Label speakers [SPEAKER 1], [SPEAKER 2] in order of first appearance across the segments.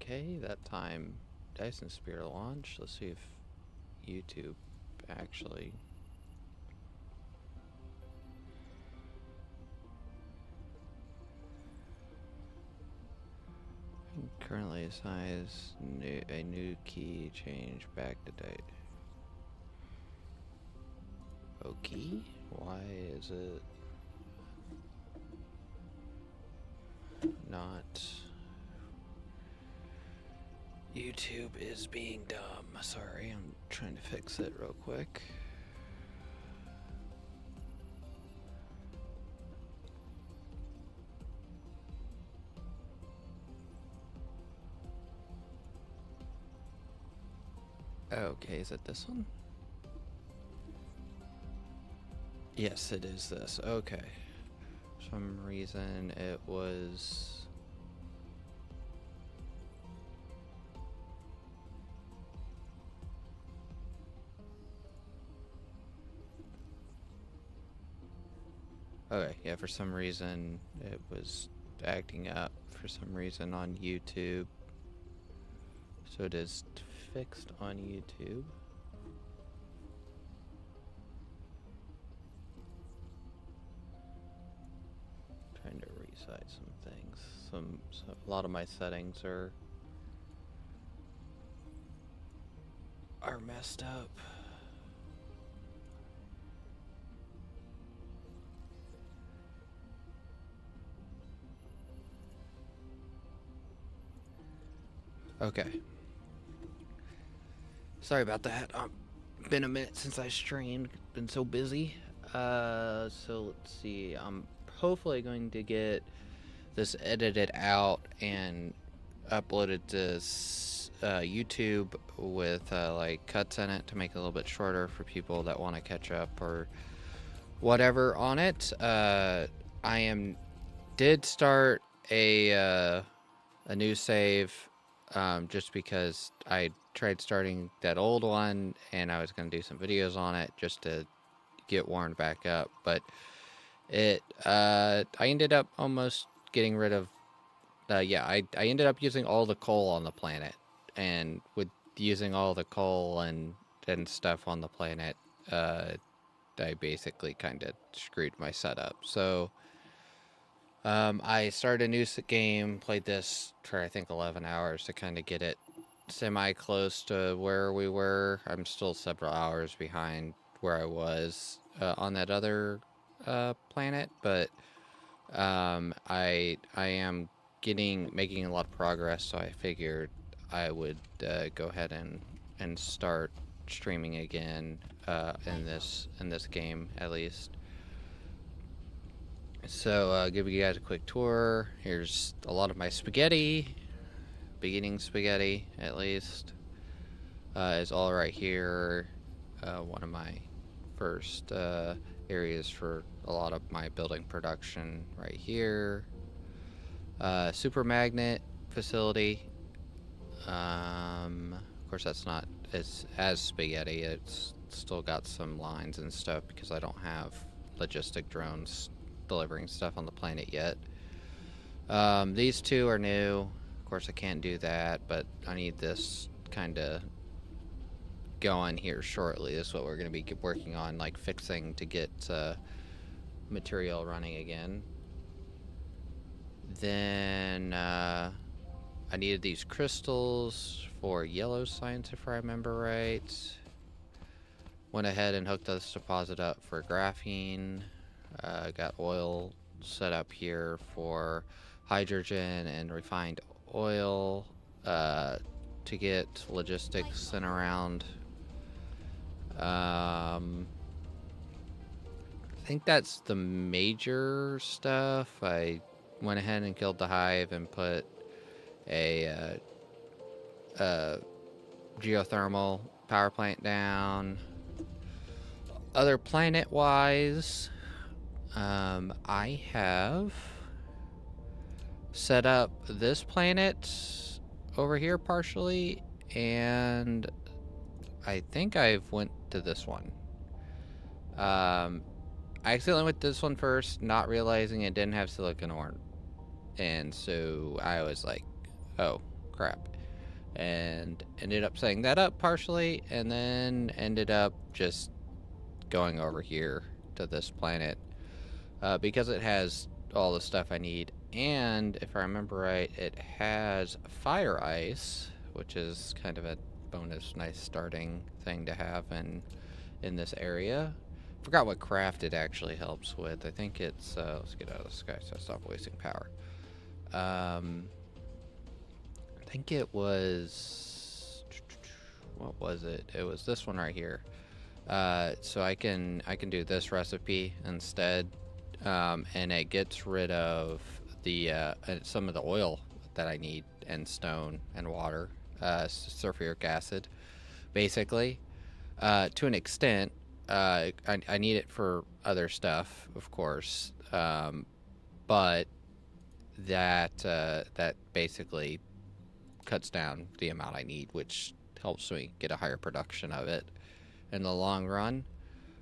[SPEAKER 1] Okay, that time Dyson Spear launch. Let's see if YouTube actually. Currently assigns a new key change back to date. Okay, why is it not? YouTube is being dumb. Sorry, I'm trying to fix it real quick. Okay, is it this one? Yes, it is this. Okay. For some reason it was... Okay, yeah, for some reason it was acting up for some reason on YouTube. So it is fixed on YouTube. Trying to resize some things. A lot of my settings are messed up. Okay. Sorry about that. Been a minute since I streamed. Been so busy. So let's see. I'm hopefully going to get this edited out and uploaded to YouTube with like cuts in it to make it a little bit shorter for people that want to catch up or whatever on it. Did start a new save just because I tried starting that old one and I was going to do some videos on it just to get warmed back up, but I ended up almost getting rid of I ended up using all the coal on the planet, and with using all the coal and stuff on the planet, I basically kind of screwed my setup. So I started a new game, played this for I think 11 hours to kind of get it semi-close to where we were. I'm still several hours behind where I was on that other planet, but I am making a lot of progress, so I figured I would go ahead and start streaming again in this game at least. So give you guys a quick tour. Here's a lot of my spaghetti, beginning spaghetti at least, is all right here. One of my first areas for a lot of my building production right here. Super magnet facility. Of course, that's not as spaghetti. It's still got some lines and stuff because I don't have logistic drones delivering stuff on the planet yet. These two are new. Of course, I can't do that, but I need this kind of going here shortly. This is what we're going to be working on, like fixing to get material running again. Then I needed these crystals for yellow science, if I remember right. Went ahead and hooked this deposit up for graphene. Got oil set up here for hydrogen and refined oil to get logistics sent around. I think that's the major stuff. I went ahead and killed the hive and put a geothermal power plant down. Other planet-wise, I have set up this planet over here partially, and I think I've went to this one. I accidentally went to this one first, not realizing it didn't have silicon ore. And so I was like, oh, crap. and ended up setting that up partially, and then ended up just going over here to this planet because it has all the stuff I need. And if I remember right, it has fire ice, which is kind of a bonus, nice starting thing to have in this area. Forgot what craft it actually helps with. I think it's let's get out of the sky so I stop wasting power. I think it was, what was it? It was this one right here. So I can do this recipe instead, and it gets rid of the some of the oil that I need, and stone and water, sulfuric acid, basically. To an extent, I need it for other stuff, of course, but that basically cuts down the amount I need, which helps me get a higher production of it in the long run.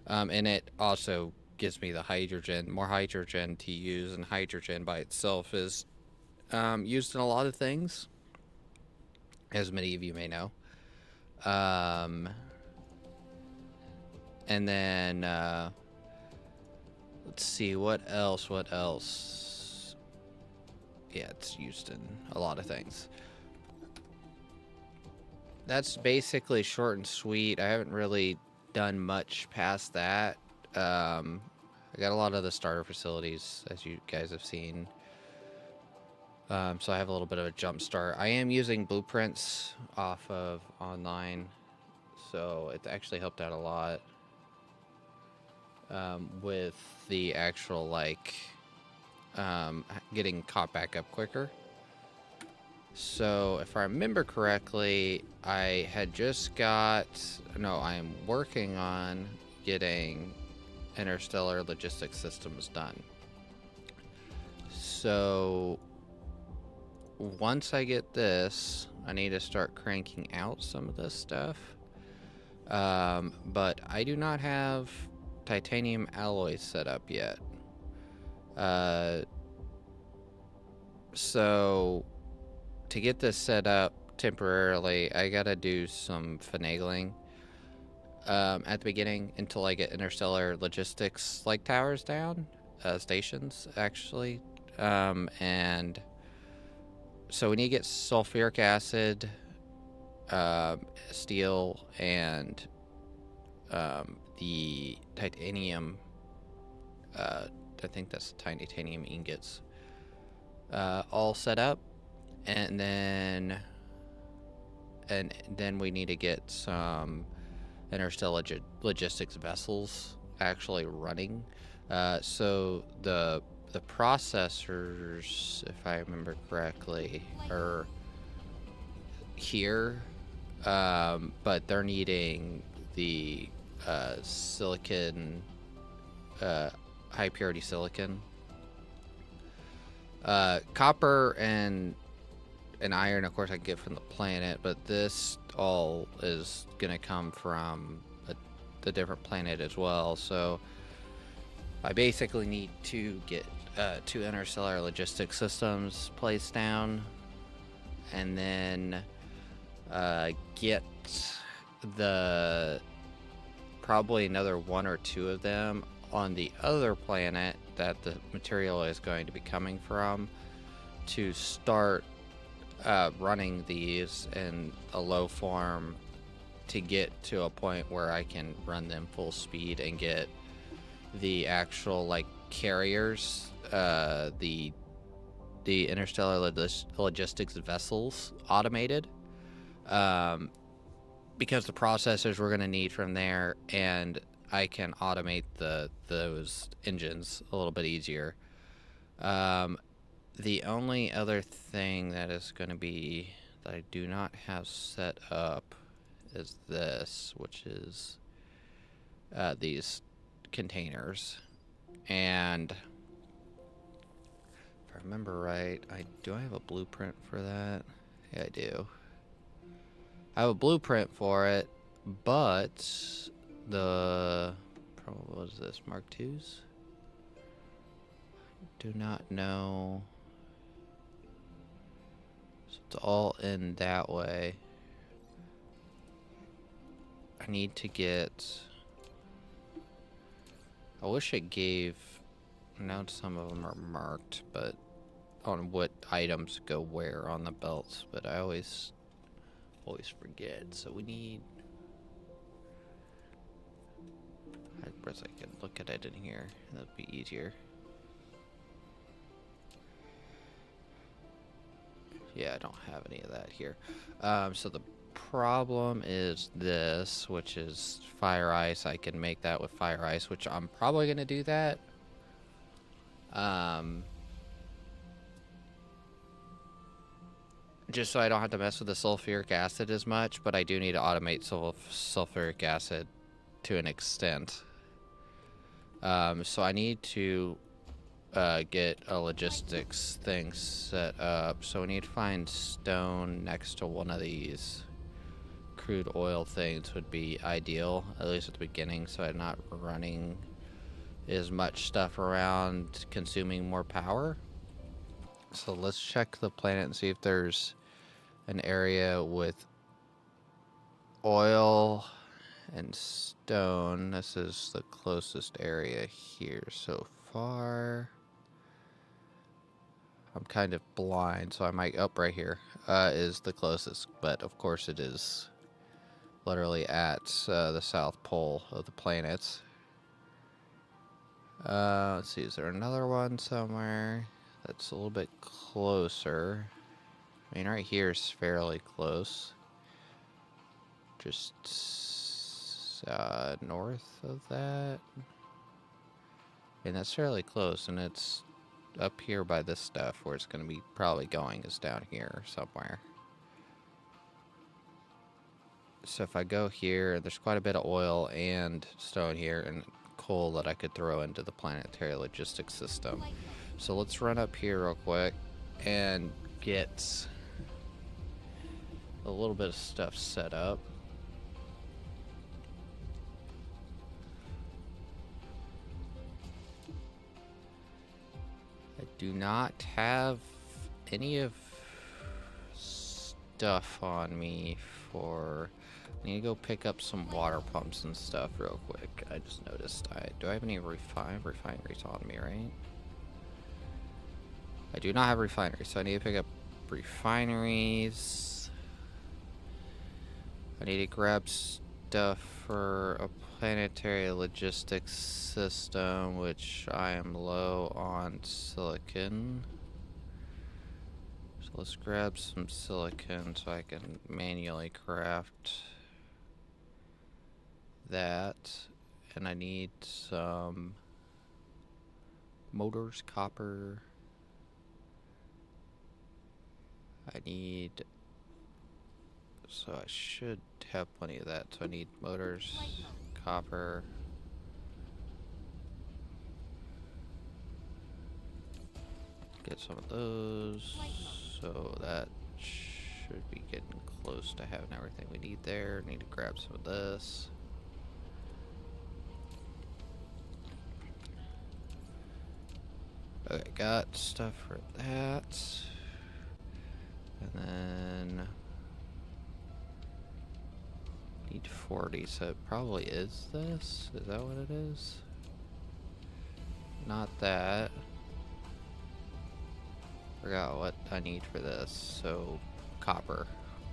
[SPEAKER 1] And it also gives me the hydrogen, more hydrogen to use, and hydrogen by itself is used in a lot of things, as many of you may know. And then let's see, what else? Yeah, it's used in a lot of things. That's basically short and sweet. I haven't really done much past that. I got a lot of the starter facilities, as you guys have seen. So I have a little bit of a jump start. I am using blueprints off of online, so it actually helped out a lot with the actual, like, getting caught back up quicker. So if I remember correctly, I had just got, no, I am working on getting interstellar logistics systems done. So once I get this, I need to start cranking out some of this stuff. But I do not have titanium alloys set up yet. So to get this set up temporarily, I gotta do some finagling at the beginning until I get interstellar logistics like towers down, stations actually, and so we need to get sulfuric acid, steel, and the titanium. I think that's titanium ingots, all set up, and then we need to get some interstellar logistics vessels actually running. So the processors, if I remember correctly, are here, but they're needing the silicon, high purity silicon. Copper and iron, of course, I can get from the planet, but this all is gonna come from the different planet as well. So I basically need to get 2 interstellar logistics systems placed down, and then get the probably another 1 or 2 of them on the other planet that the material is going to be coming from, to start running these in a low form to get to a point where I can run them full speed and get the actual, like, carriers, the interstellar logistics vessels automated, because the processors we're going to need from there, and I can automate those engines a little bit easier. The only other thing that is going to be that I do not have set up is this, which is these containers. And if I remember right, do I have a blueprint for that? Yeah, I do. I have a blueprint for it, but the, what is this, Mark IIs? Do not know. It's all in that way. I need to get... I wish it gave... Now some of them are marked, but on what items go where on the belts, but I always forget. So we need... I guess I could look at it in here. That'd be easier. Yeah, I don't have any of that here. So the problem is this, which is fire ice. I can make that with fire ice, which I'm probably gonna do that. Just so I don't have to mess with the sulfuric acid as much, but I do need to automate sulfuric acid to an extent. So I need to get a logistics thing set up. So we need to find stone next to one of these crude oil things would be ideal, at least at the beginning, so I'm not running as much stuff around consuming more power. So let's check the planet and see if there's an area with oil and stone. This is the closest area here so far. I'm kind of blind, so I might... up right here is the closest, but of course it is literally at the south pole of the planet. Let's see, is there another one somewhere that's a little bit closer? I mean, right here is fairly close. Just north of that. And that's fairly close, and it's up here by this stuff. Where it's going to be probably going is down here somewhere. So if I go here, there's quite a bit of oil and stone here, and coal that I could throw into the planetary logistics system. So let's run up here real quick and get a little bit of stuff set up. I do not have any of stuff on me for... I need to go pick up some water pumps and stuff real quick. I just noticed. Do I have any refineries on me, right? I do not have refineries, so I need to pick up refineries. I need to grab stuff for a planetary logistics system, which I am low on silicon. So let's grab some silicon so I can manually craft that. And I need some motors, copper. I need... so I should have plenty of that. So I need motors, copper. Get some of those. So that should be getting close to having everything we need there. Need to grab some of this. Okay, got stuff for that. And then need 40, so it probably is this. Is that what it is? Not that. Forgot what I need for this. So copper.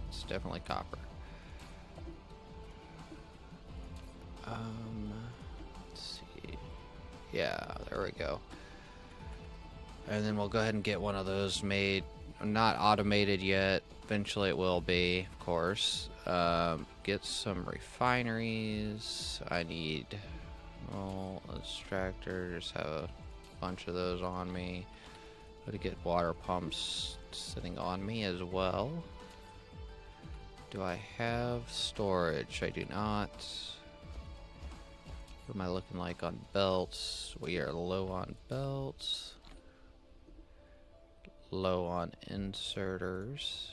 [SPEAKER 1] It's definitely copper. Let's see. Yeah, there we go. And then we'll go ahead and get one of those made. Not automated yet. Eventually it will be, of course. Get some refineries. I need... well, extractor. Just have a bunch of those on me. Gotta get water pumps sitting on me as well. Do I have storage? I do not. What am I looking like on belts? We are low on belts. Low on inserters.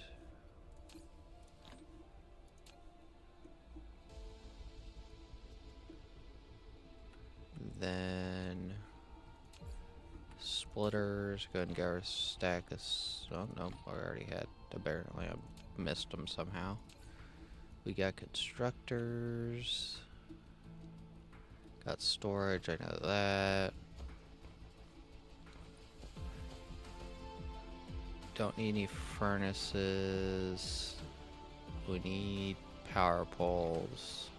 [SPEAKER 1] Then splitters. Go ahead and get our stack of... oh no, I already had Apparently I missed them somehow. We got constructors. Got storage, I know that. Don't need any furnaces. We need power poles.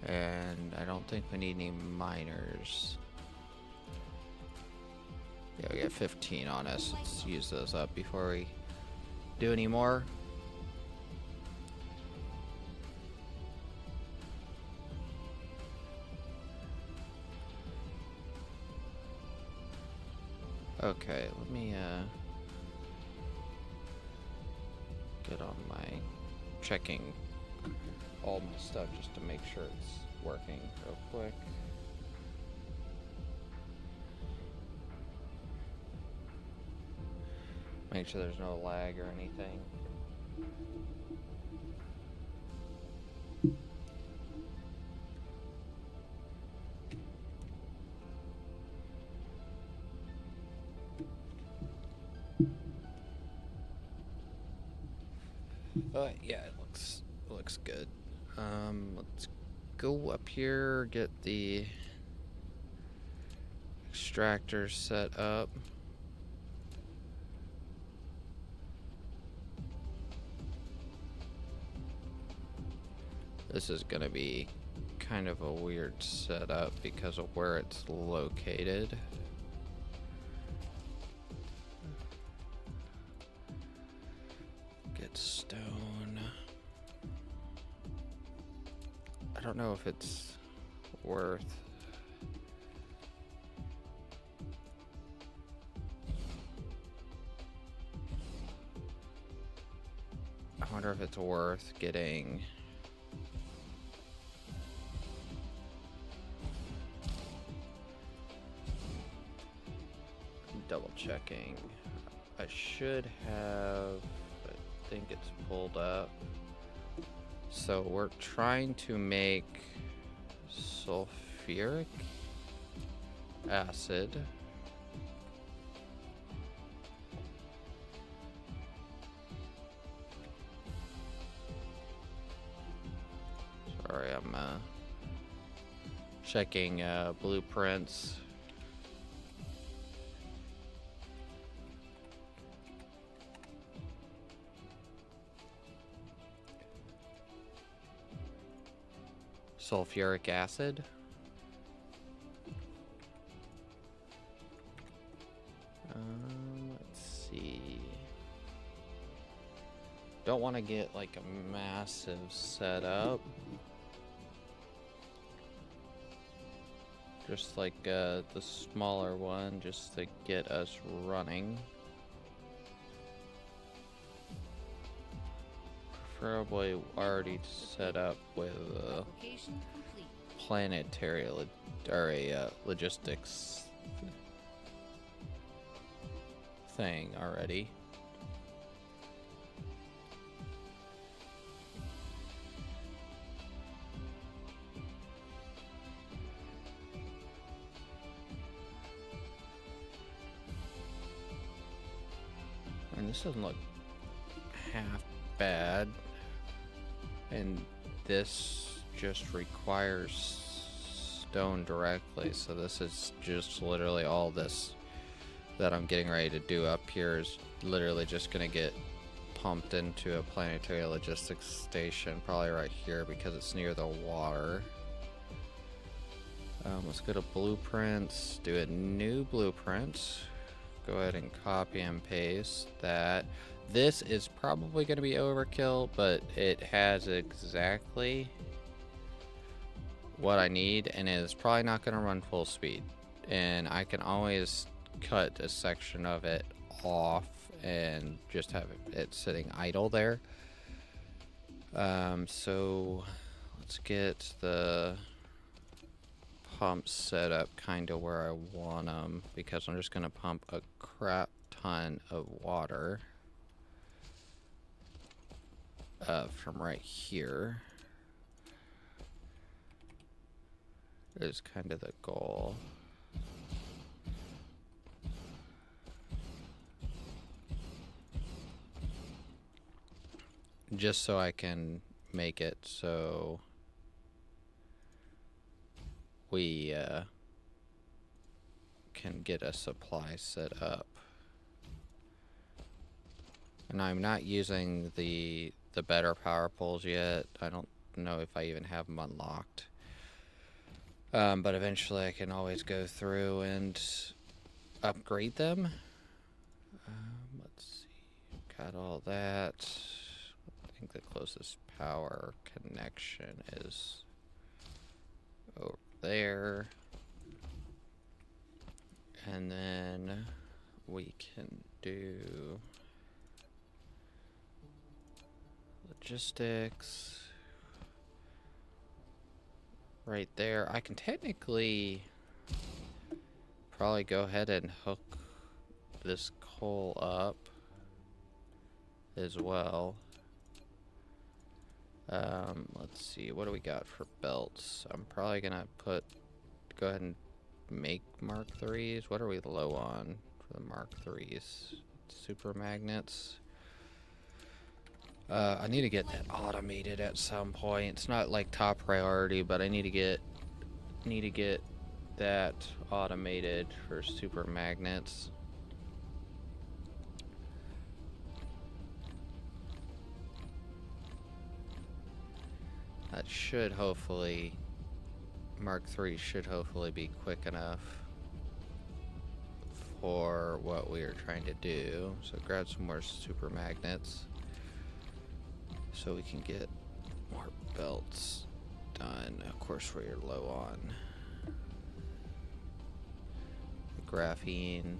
[SPEAKER 1] And I don't think we need any miners. Yeah, we got 15 on us. Let's use those up before we do any more. Okay, let me get on my checking all my stuff just to make sure it's working real quick. Make sure there's no lag or anything. Yeah, it looks good. Let's go up here, get the extractor set up. This is gonna be kind of a weird setup because of where it's located. Get stone. I don't know if it's worth. I wonder if it's worth getting. Double checking. I should have. I think it's pulled up. So we're trying to make sulfuric acid. Sorry, I'm checking blueprints. Sulfuric acid. Let's see. Don't want to get like a massive setup. Just like the smaller one, just to get us running. Preferably already set up with a planetary or a logistics thing already. And this doesn't look half bad. And this just requires stone directly, so this is just literally all this that I'm getting ready to do up here is literally just gonna get pumped into a planetary logistics station, probably right here because it's near the water. Let's go to blueprints, do a new blueprint. Go ahead and copy and paste that. This is probably going to be overkill, but it has exactly what I need, and it is probably not going to run full speed. And I can always cut a section of it off and just have it sitting idle there. So let's get the pumps set up kind of where I want them, because I'm just going to pump a crap ton of water from right here is kind of the goal. just so I can make it so we can get a supply set up. And I'm not using the better power poles yet. I don't know if I even have them unlocked. But eventually I can always go through and upgrade them. Let's see. Got all that. I think the closest power connection is over there. And then we can do logistics right there. I can technically probably go ahead and hook this coal up as well. Let's see, what do we got for belts? I'm probably gonna go ahead and make Mark 3s. What are we low on for the Mark 3s? Super magnets. I need to get that automated at some point. It's not like top priority, but I need to get that automated for super magnets. That should hopefully, Mark 3 should hopefully be quick enough for what we are trying to do. So grab some more super magnets so we can get more belts done. Of course, we're low on graphene.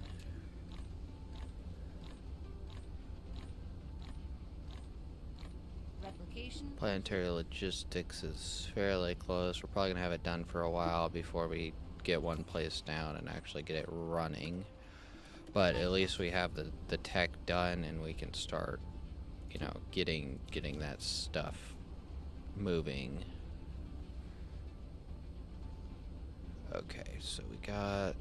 [SPEAKER 1] Planetary logistics is fairly close. We're probably gonna have it done for a while before we get one place down and actually get it running. But at least we have the tech done, and we can start, you know, getting that stuff moving. Okay, so we got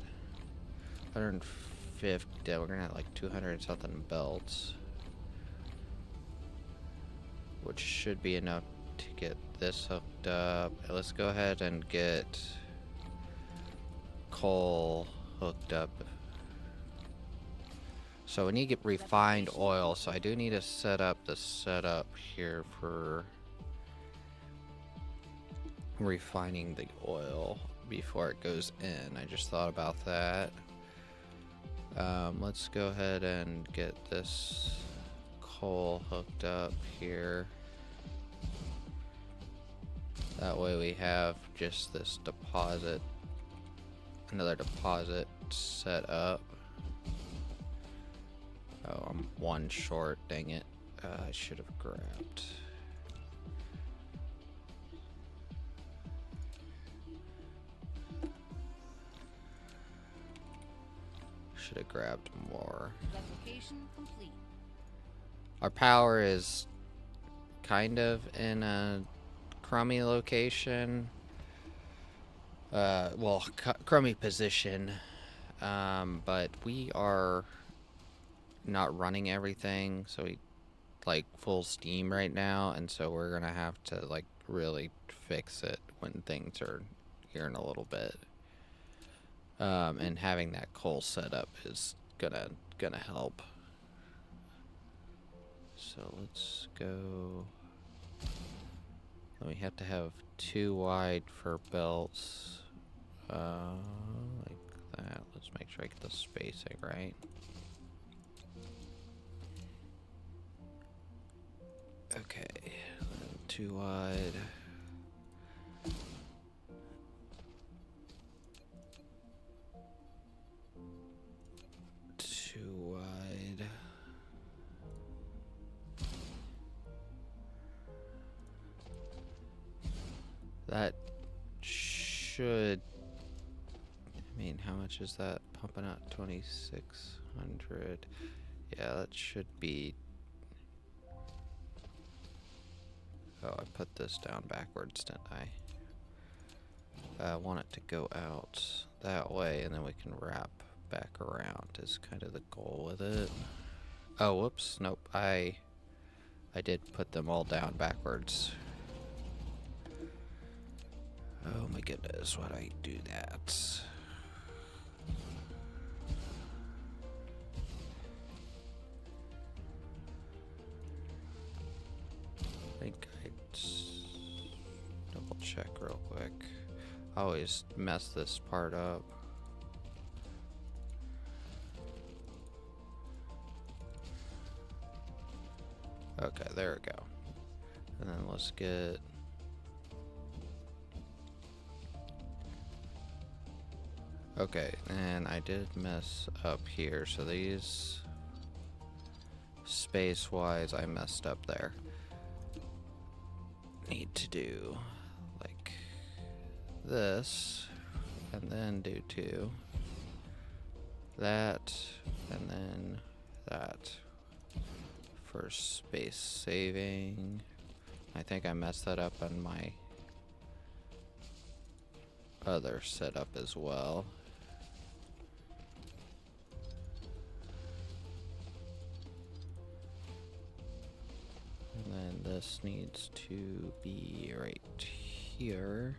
[SPEAKER 1] 150. We're gonna have like 200 something belts, which should be enough to get this hooked up. Let's go ahead and get coal hooked up. So we need to get refined oil, so I do need to set up the setup here for refining the oil before it goes in. I just thought about that. Let's go ahead and get this coal hooked up here. That way we have just this deposit, another deposit set up. Oh, I'm one short, dang it. I should have grabbed. Should have grabbed more.
[SPEAKER 2] Replication complete.
[SPEAKER 1] Our power is kind of in a crummy location. Well, crummy position. But we are not running everything, so we like full steam right now, and so we're gonna have to like really fix it when things are here in a little bit. And having that coal set up is gonna help. So let's go. We have to have 2 wide for belts, like that. Let's make sure I get the spacing right. Okay, 2 wide. That should, I mean, how much is that pumping out? 2,600. Yeah, that should be. Oh, I put this down backwards, didn't I? I want it to go out that way, and then we can wrap back around is kind of the goal with it. Oh, whoops, nope, I I did put them all down backwards. Oh my goodness, why'd I do that? I think I'd double check real quick. I always mess this part up. Okay, there we go. And then let's get... Okay, and I did mess up here, so these... Space-wise, I messed up there. Need to do like this, and then do two, that, and then that for space saving. I think I messed that up on my other setup as well. And then this needs to be right here.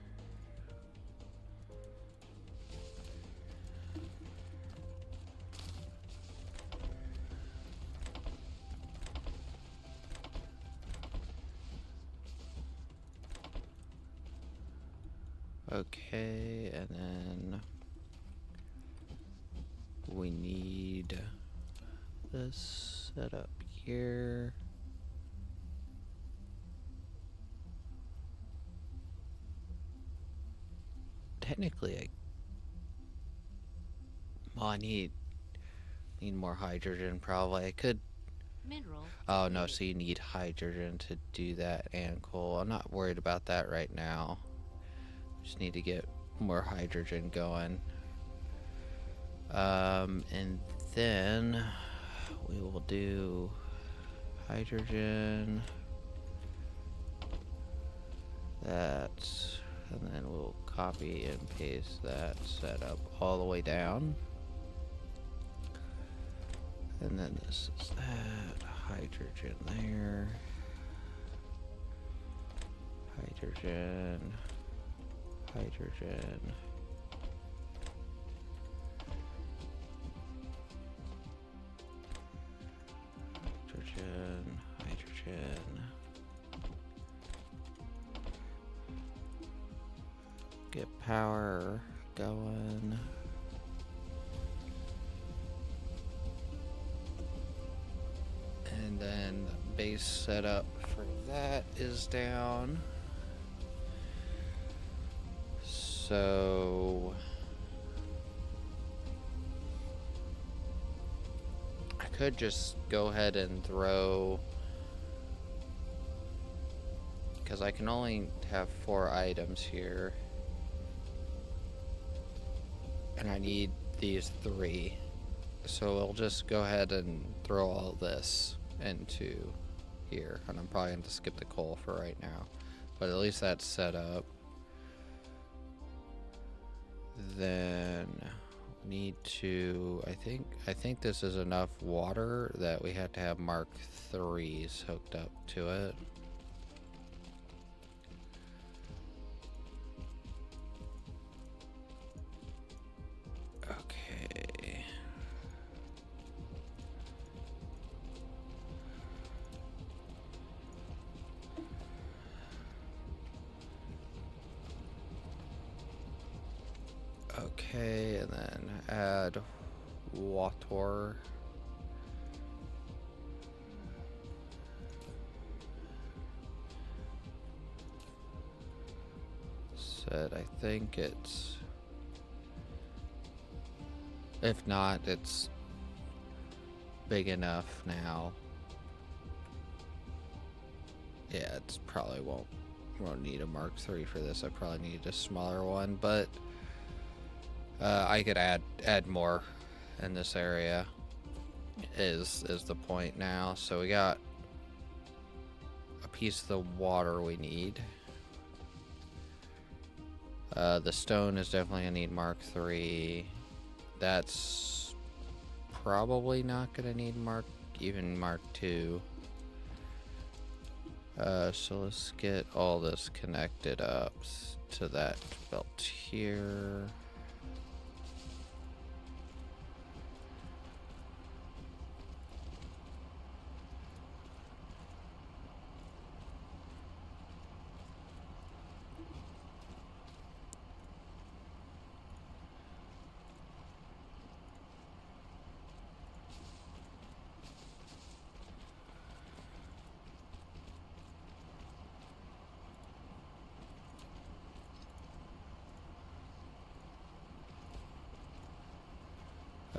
[SPEAKER 1] Okay, and then we need this set up here. Technically, I need more hydrogen probably. I could.
[SPEAKER 2] Mineral.
[SPEAKER 1] Oh no, so you need hydrogen to do that and coal. I'm not worried about that right now. Just need to get more hydrogen going. And then we will do hydrogen. That. And then we'll copy and paste that setup all the way down. And then this is that. Hydrogen there. Hydrogen. Hydrogen. Hydrogen. Hydrogen. Get power going. And then the base setup for that is down. So I could just go ahead and throw, because I can only have 4 items here. And I need these 3. So we'll just go ahead and throw all this into here. And I'm probably going to skip the coal for right now. But at least that's set up. Then we need to, I think this is enough water that we have to have Mark 3s hooked up to it. Okay. Okay, and then add water. Said I think it's, if not, it's big enough now. Yeah, it's probably won't need a Mark III for this. I probably need a smaller one, but I could add more in this area is the point now. So we got a piece of the water we need. The stone is definitely gonna need Mark III. That's probably not gonna need Mark II. So let's get all this connected up to that belt here.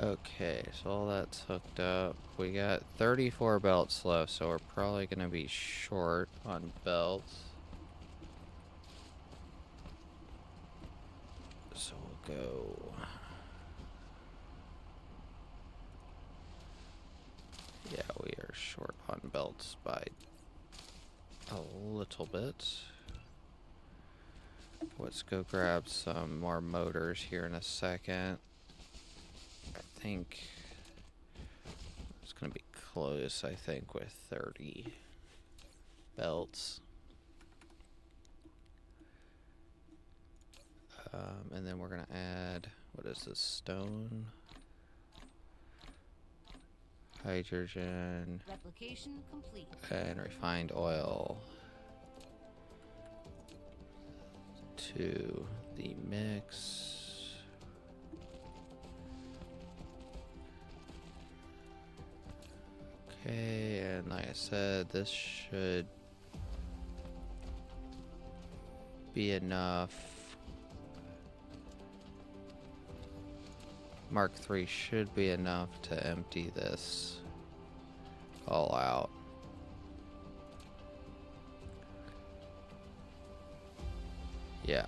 [SPEAKER 1] Okay, so all that's hooked up. We got 34 belts left, so we're probably gonna be short on belts. So we'll go. Yeah, we are short on belts by a little bit. Let's go grab some more motors here in a second. I think it's gonna be close, I think, with 30 belts. And then we're gonna add, what is this, stone? Hydrogen.
[SPEAKER 2] Replication complete.
[SPEAKER 1] And refined oil to the mix. Okay, and like I said, this should be enough. Mark III should be enough to empty this all out. Yeah,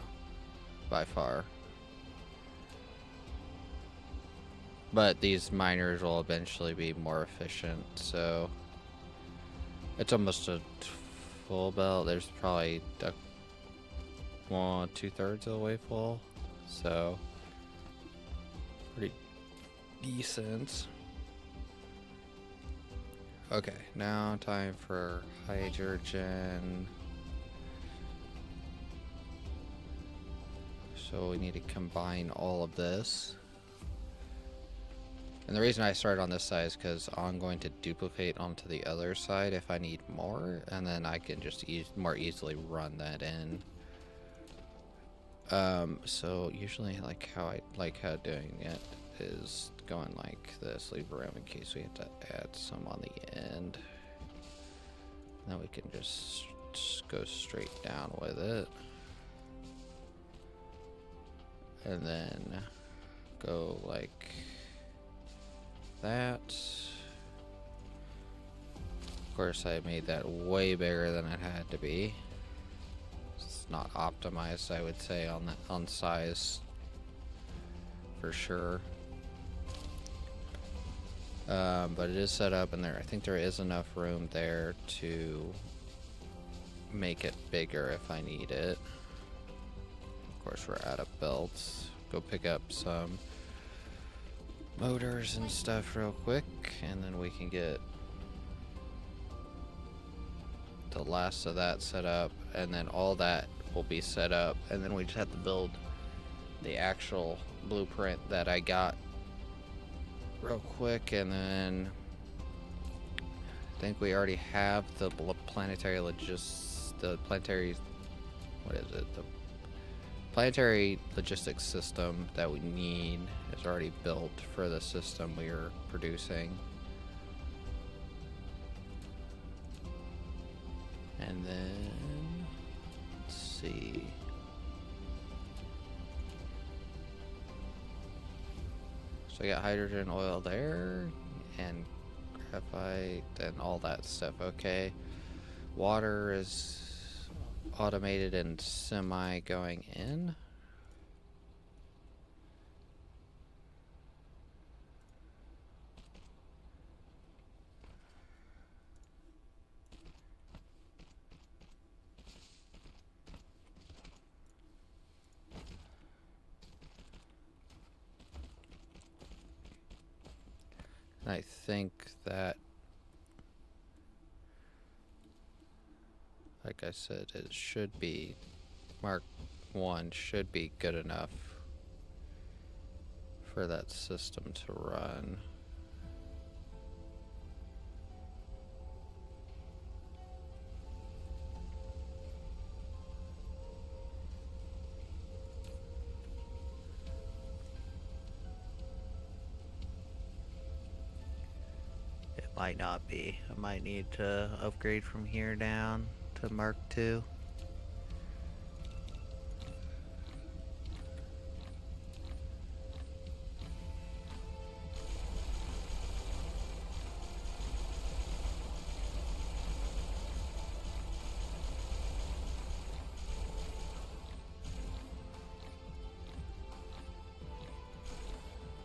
[SPEAKER 1] by far. But these miners will eventually be more efficient, so it's almost a full belt. There's probably 2/3 of the way full, so pretty decent. Okay, now time for hydrogen. So we need to combine all of this. And the reason I started on this side is because I'm going to duplicate onto the other side if I need more, and then I can just more easily run that in. So usually I like how doing it is going like this, leave room in case we have to add some on the end. Then we can just go straight down with it. And then go like that. Of course, I made that way bigger than it had to be. It's not optimized, I would say, on size for sure. But it is set up, and I think there is enough room there to make it bigger if I need it. Of course, we're out of belts. Go pick up some motors and stuff real quick, and then we can get the last of that set up, and then all that will be set up, and then we just have to build the actual blueprint that I got real quick. And then I think we already have the planetary what is it, the planetary logistics system that we need is already built for the system we are producing. And then, let's see. So I got hydrogen oil there, and graphite, and all that stuff. Okay. Water is automated and semi going in. And I think that like I said, it should be Mark 1 should be good enough for that system to run. It might not be. I might need to upgrade from here down to Mark 2.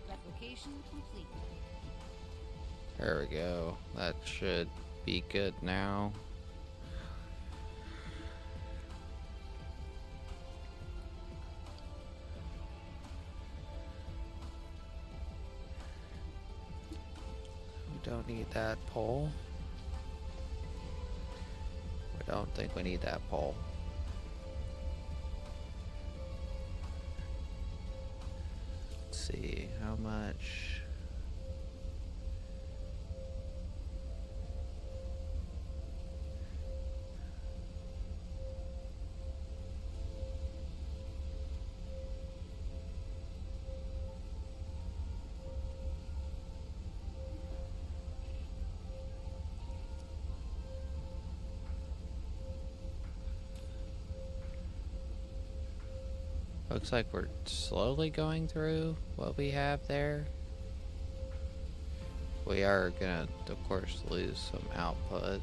[SPEAKER 2] Replication complete.
[SPEAKER 1] There we go. That should be good now. We don't need that pole. I don't think we need that pole. Let's see, how much? Looks like we're slowly going through what we have there. We are gonna, of course, lose some output.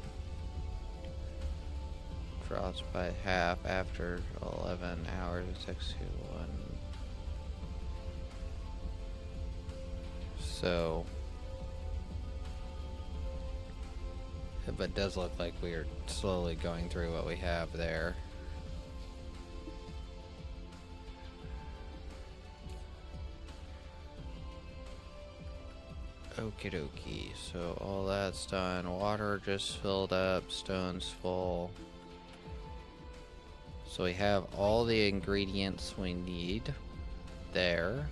[SPEAKER 1] Drops by half after 11 hours, 621. So, but it does look like we are slowly going through what we have there. Okie dokie, so all that's done. Water just filled up, stone's full. So we have all the ingredients we need there.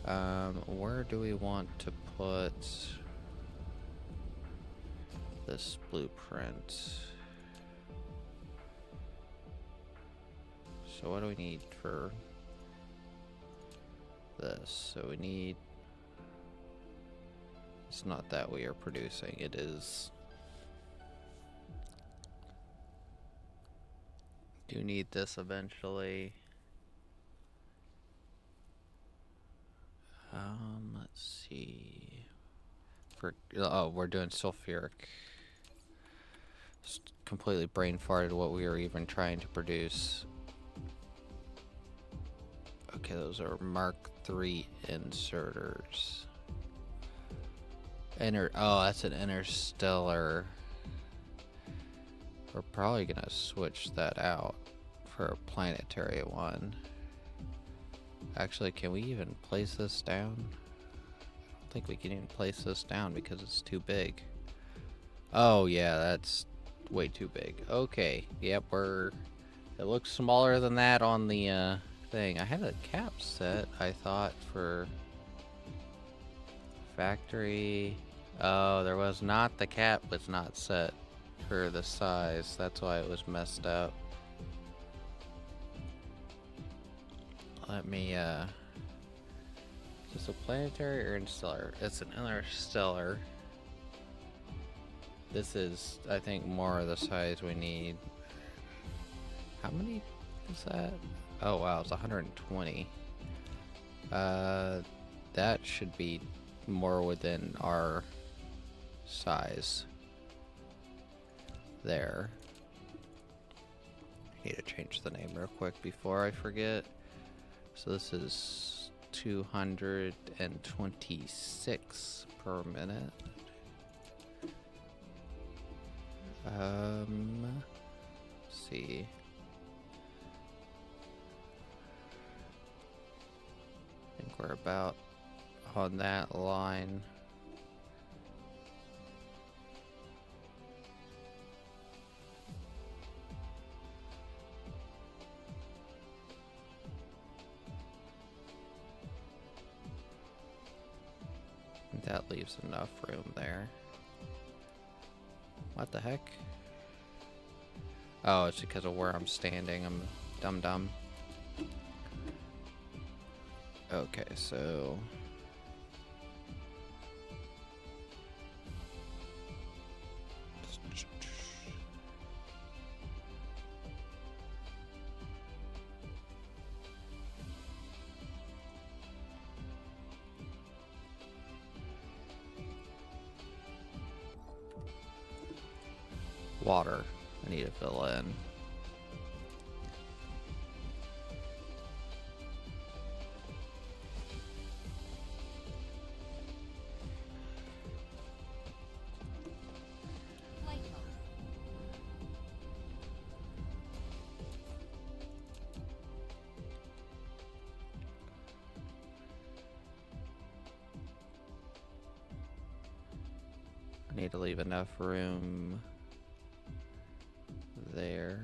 [SPEAKER 1] Where do we want to put this blueprint? So what do we need for this? So we need, it's not that we are producing, it is, do need this eventually. Let's see, for, oh, we're doing sulfuric. Just completely brain farted what we were even trying to produce. Okay, those are Mark III inserters. Oh, that's an interstellar. We're probably gonna switch that out for a planetary one. Actually, can we even place this down? I don't think we can even place this down because it's too big. Oh yeah, that's way too big. Okay, yep, it looks smaller than that on the thing. I had a cap set, I thought, for factory. Oh, there was not, the cap was not set for the size. That's why it was messed up. Let me, is this a planetary or interstellar? It's an interstellar. This is, I think, more of the size we need. How many is that? Oh wow, it's 120. That should be more within our size. There. I need to change the name real quick before I forget. So this is 226 per minute. Let's see. I think we're about on that line. That leaves enough room there. What the heck? Oh, it's because of where I'm standing. I'm dumb. Okay, so... water I need to fill in. I need to leave enough room there.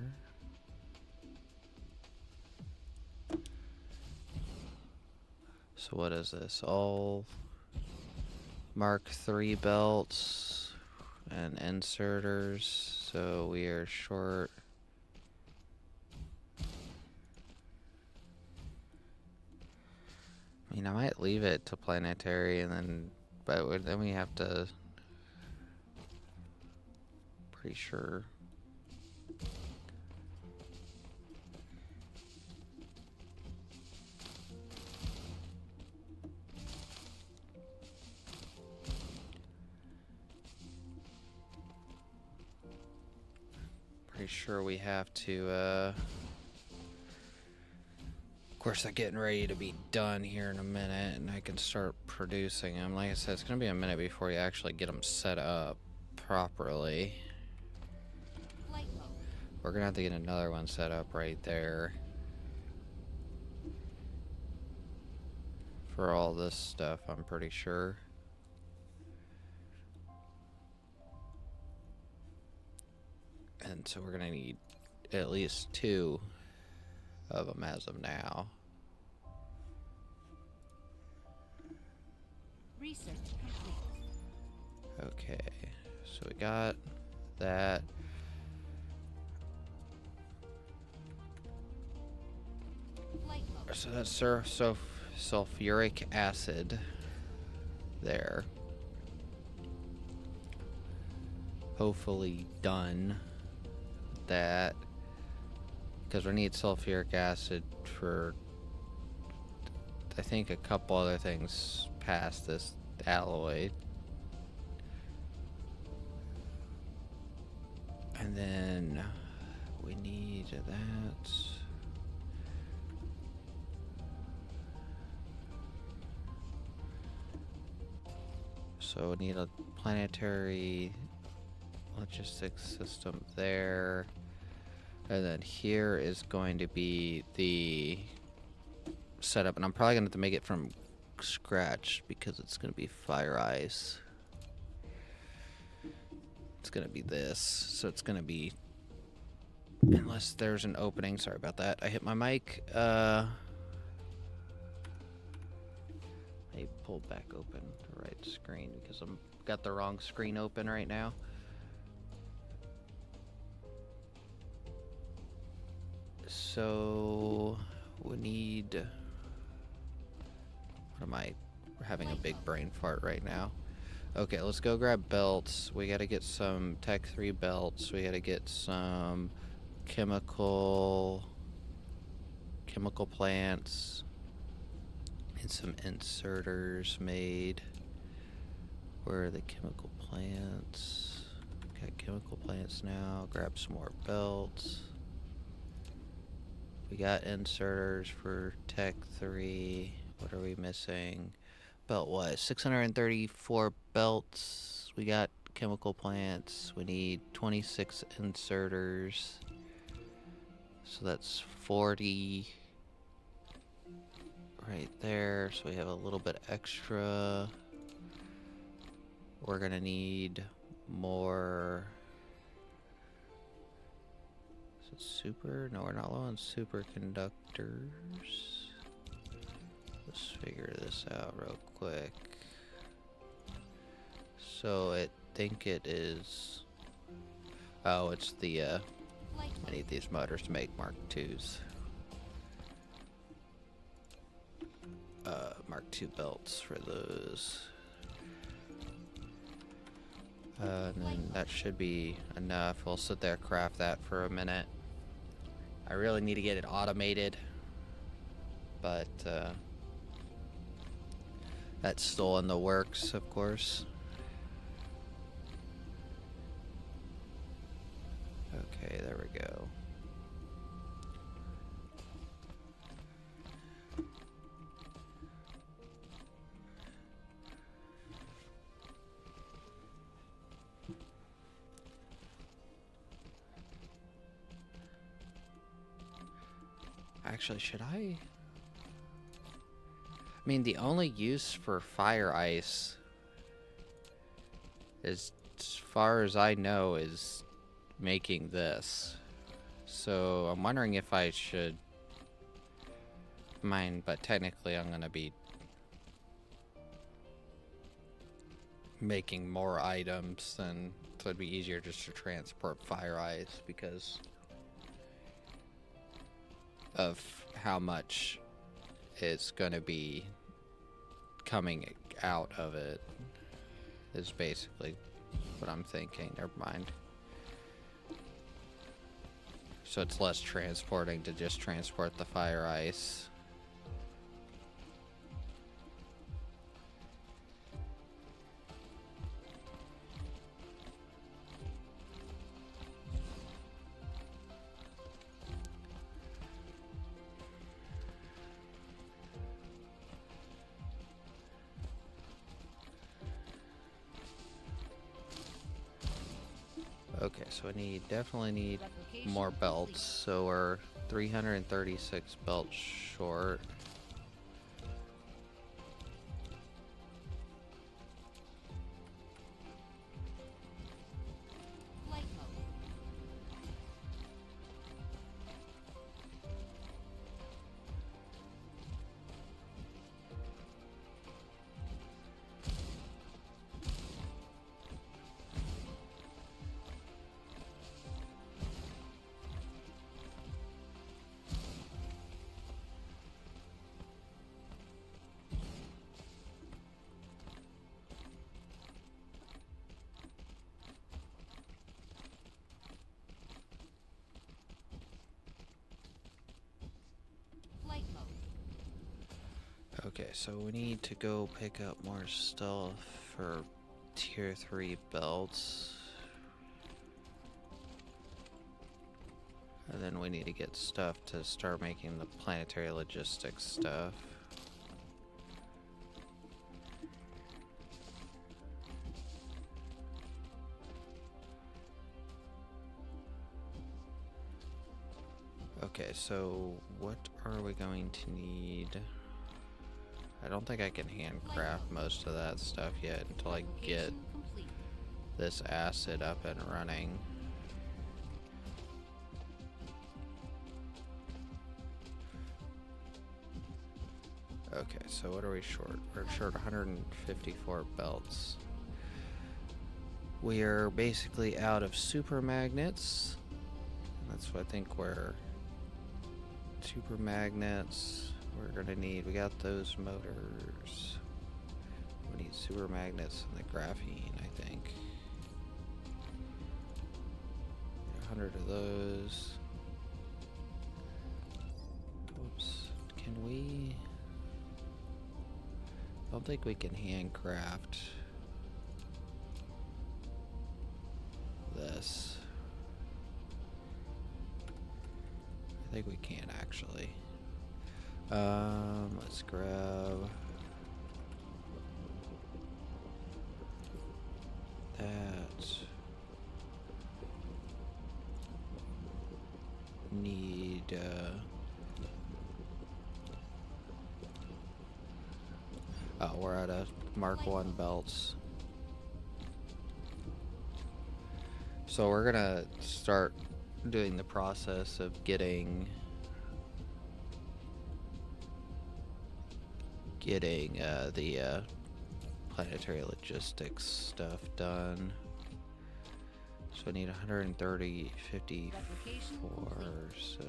[SPEAKER 1] So what is this? All Mark III belts and inserters. So we are short. I mean, I might leave it to planetary and then, but then we have to, pretty sure. Pretty sure we have to, of course, they're getting ready to be done here in a minute, and I can start producing them. Like I said, it's going to be a minute before you actually get them set up properly. We're going to have to get another one set up right there for all this stuff, I'm pretty sure. And so we're going to need at least 2 of them as of now.
[SPEAKER 2] Research complete.
[SPEAKER 1] Okay, so we got that. So that's sulfuric acid there. Hopefully done that, because we need sulfuric acid for, I think, a couple other things past this alloy. And then we need that. So we need a planetary logistics system there. And then here is going to be the setup. And I'm probably going to have to make it from scratch because it's going to be fire ice. It's going to be this. So it's going to be... Unless there's an opening. Sorry about that. I hit my mic. Let me pull back open the right screen because I'm got the wrong screen open right now. So we need... What am I? We're having a big brain fart right now. Okay, let's go grab belts. We gotta get some Tech 3 belts. We gotta get some chemical plants and some inserters made. Where are the chemical plants? Got chemical plants now. Grab some more belts. We got inserters for Tech 3. What are we missing? Belt what? 634 belts. We got chemical plants. We need 26 inserters. So that's 40 right there. So we have a little bit extra. We're gonna need more. Is it super? No, we're not low on superconductors. Let's figure this out real quick. So I think it is. Oh, it's the. I need these motors to make Mark IIs. Mark II belts for those. And then that should be enough. We'll sit there, craft that for a minute. I really need to get it automated, but that's still in the works, of course. Okay, there we go. Actually, should I? I mean, the only use for fire ice, as far as I know, is making this. So I'm wondering if I should mine, but technically I'm gonna be making more items, then so it'd be easier just to transport fire ice because of how much is gonna be coming out of it is basically what I'm thinking. Never mind. So it's less transporting to just transport the fire ice. Okay, so I definitely need more belts. So we're 336 belts short. Okay, so we need to go pick up more stuff for tier 3 belts. And then we need to get stuff to start making the planetary logistics stuff. Okay, so what are we going to need? I don't think I can handcraft most of that stuff yet until I get this acid up and running. Okay, so what are we short? We're short 154 belts. We are basically out of super magnets. That's what I think we're... Super magnets. We're gonna need, we got those motors. We need super magnets and the graphene, I think. 100 of those. Whoops. Can we? I don't think we can handcraft this. I think we can actually. Let's grab that. Need oh, we're out of Mark 1 belts. So we're gonna start doing the process of getting the planetary logistics stuff done. So I need 130, 54, so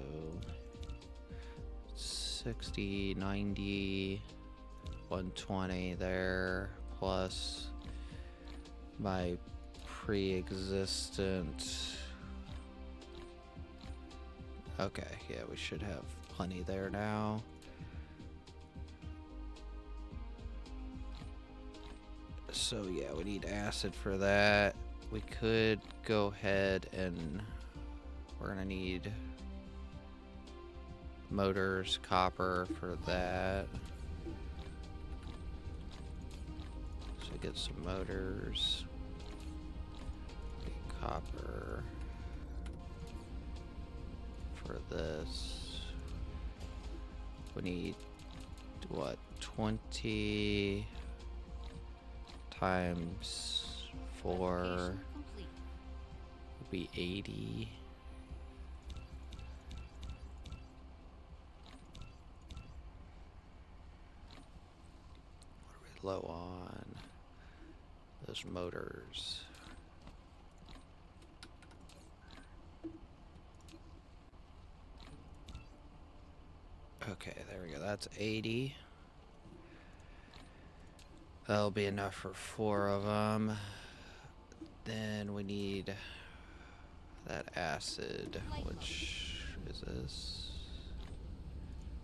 [SPEAKER 1] 60, 90, 120 there, plus my pre-existent. Okay, yeah, we should have plenty there now. So yeah, we need acid for that. We could go ahead and we're gonna need motors, copper for that. So get some motors, get copper for this. We need what, 20 times 4 would be 80. What are we low on? Those motors. Okay, there we go. That's 80. That'll be enough for 4 of them. Then we need that acid, which is this.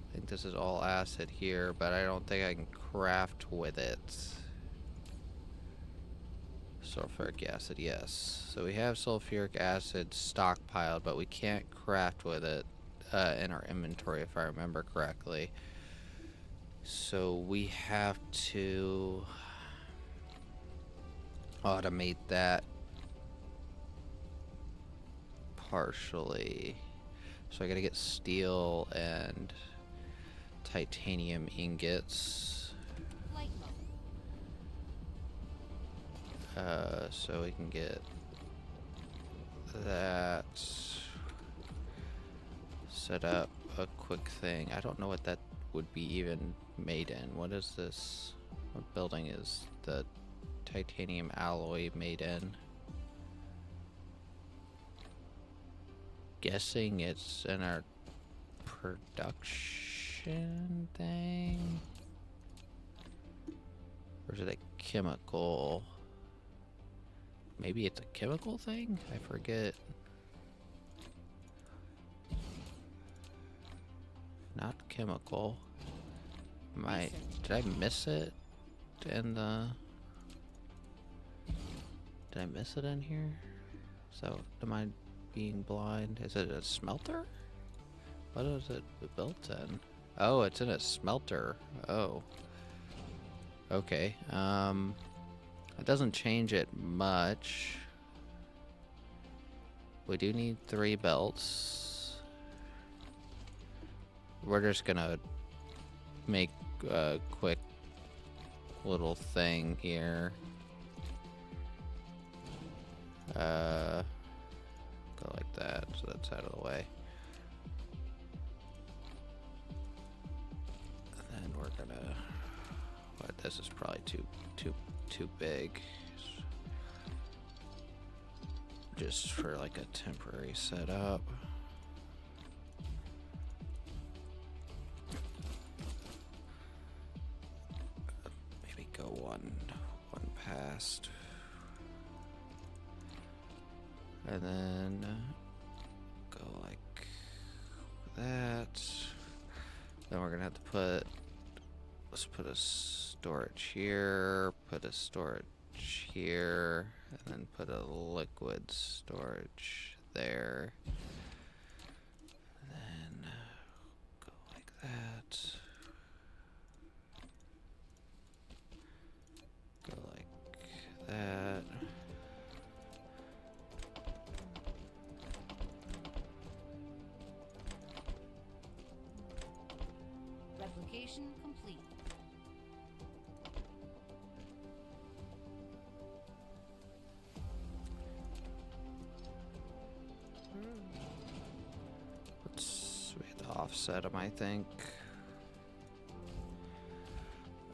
[SPEAKER 1] I think this is all acid here, but I don't think I can craft with it. Sulfuric acid, yes. So we have sulfuric acid stockpiled, but we can't craft with it in our inventory, if I remember correctly. So we have to automate that partially. So I gotta get steel and titanium ingots. So we can get that set up. A quick thing. I don't know what that would be even made in. What is this? What building is the titanium alloy made in? Guessing it's in our production thing? Or is it a chemical? Maybe it's a chemical thing? I forget. Not chemical. Did I miss it in the... Did I miss it in here? So, am I being blind? Is it a smelter? What is it built in? Oh, it's in a smelter. Oh. Okay. It doesn't change it much. We do need 3 belts. We're just gonna make a quick little thing here. Go like that, so that's out of the way. And then we're gonna... What, this is probably too big. Just for like a temporary setup. Maybe go one past. And then go like that. Then we're gonna have to put, let's put a storage here, put a storage here, and then put a liquid storage there. And then go like that. Go like that.
[SPEAKER 2] Replication complete.
[SPEAKER 1] We have to offset them, I think.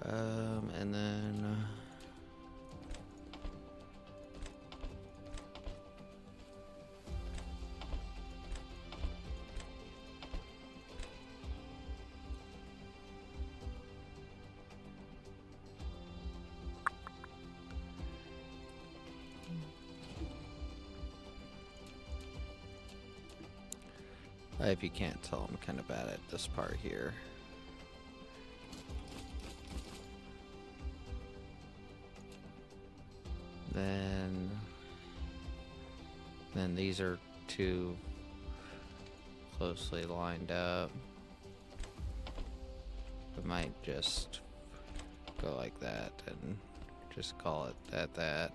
[SPEAKER 1] And then If you can't tell, I'm kind of bad at this part here. Then these are too closely lined up. I might just go like that and just call it that.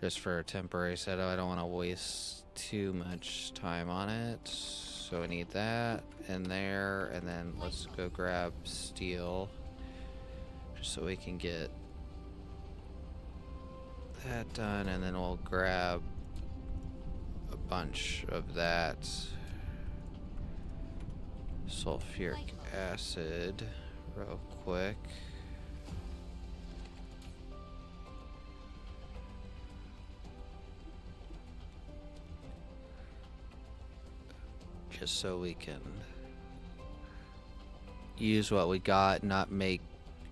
[SPEAKER 1] Just for a temporary setup, I don't want to waste too much time on it. So I need that in there, and then let's go grab steel just so we can get that done, and then we'll grab a bunch of that sulfuric acid real quick. Just so we can use what we got, not make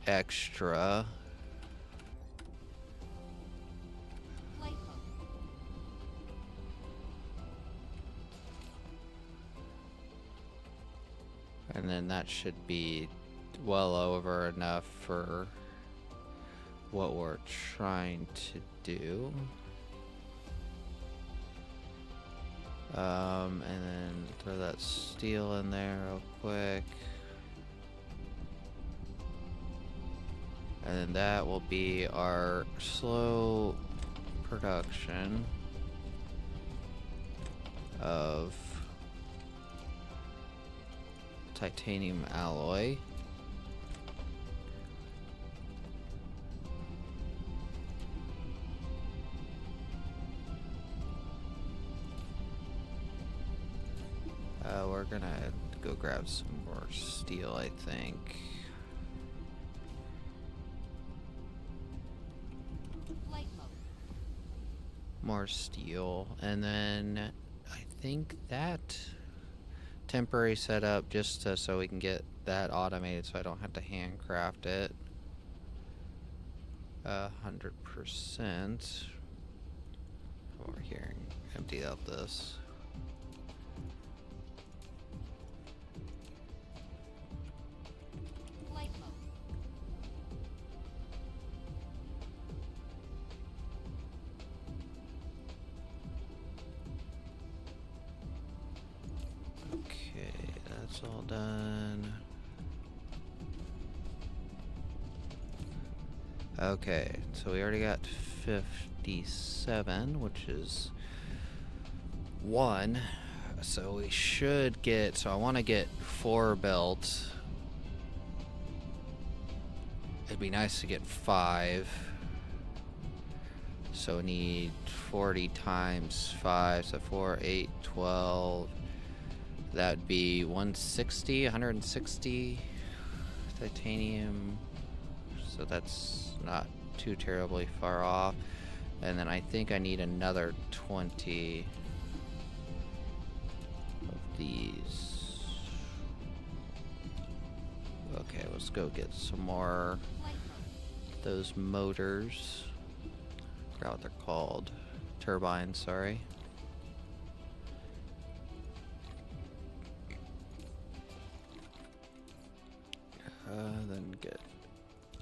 [SPEAKER 1] extra. And then that should be well over enough for what we're trying to do. And then throw that steel in there real quick. And then that will be our slow production of titanium alloy. We're gonna go grab some more steel, I think. More steel, and then I think that temporary setup just so we can get that automated, so I don't have to handcraft it. 100%. Over here and empty out this. That's all done. Okay, so we already got 57, which is 1. So we should get, so I want to get 4 built. It'd be nice to get 5. So we need 40 times 5, so 4, 8, 12. That'd be 160 titanium. So that's not too terribly far off. And then I think I need another 20 of these. Okay, let's go get some more those motors. I forgot what they're called. Turbines, sorry. Then get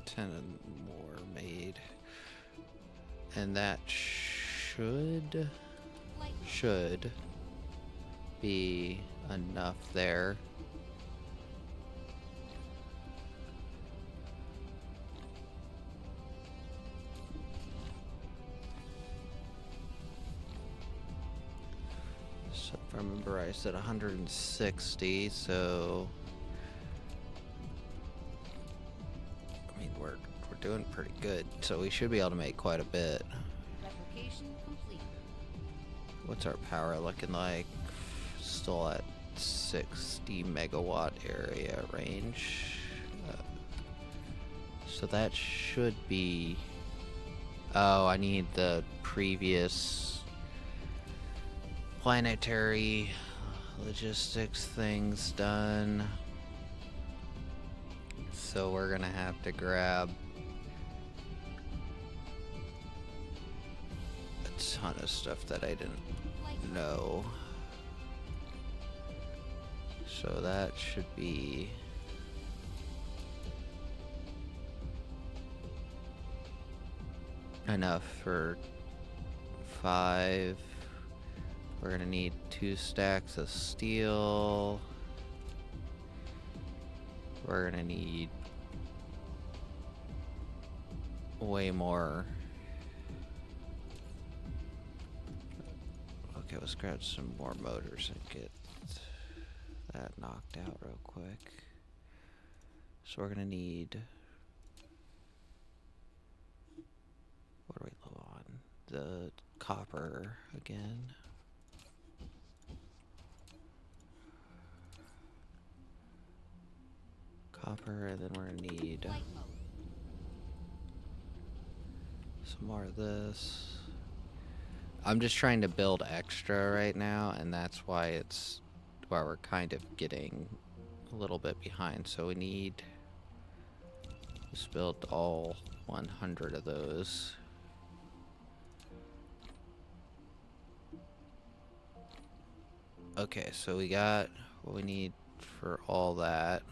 [SPEAKER 1] 10 more made, and that should be enough there. So if I remember, I said 160, so we're doing pretty good, so we should be able to make quite a bit.
[SPEAKER 2] Replication complete.
[SPEAKER 1] What's our power looking like? Still at 60 megawatt area range. So that should be... Oh, I need the previous planetary logistics things done. So we're gonna have to grab a ton of stuff that I didn't know. So that should be enough for 5. We're gonna need 2 stacks of steel. We're gonna need way more. Okay, let's grab some more motors and get that knocked out real quick. So we're gonna need, what are we low on? The copper again. Copper, and then we're gonna need some more of this. I'm just trying to build extra right now, and that's why we're kind of getting a little bit behind. So we need, let's build all 100 of those. Okay, so we got what we need for all that.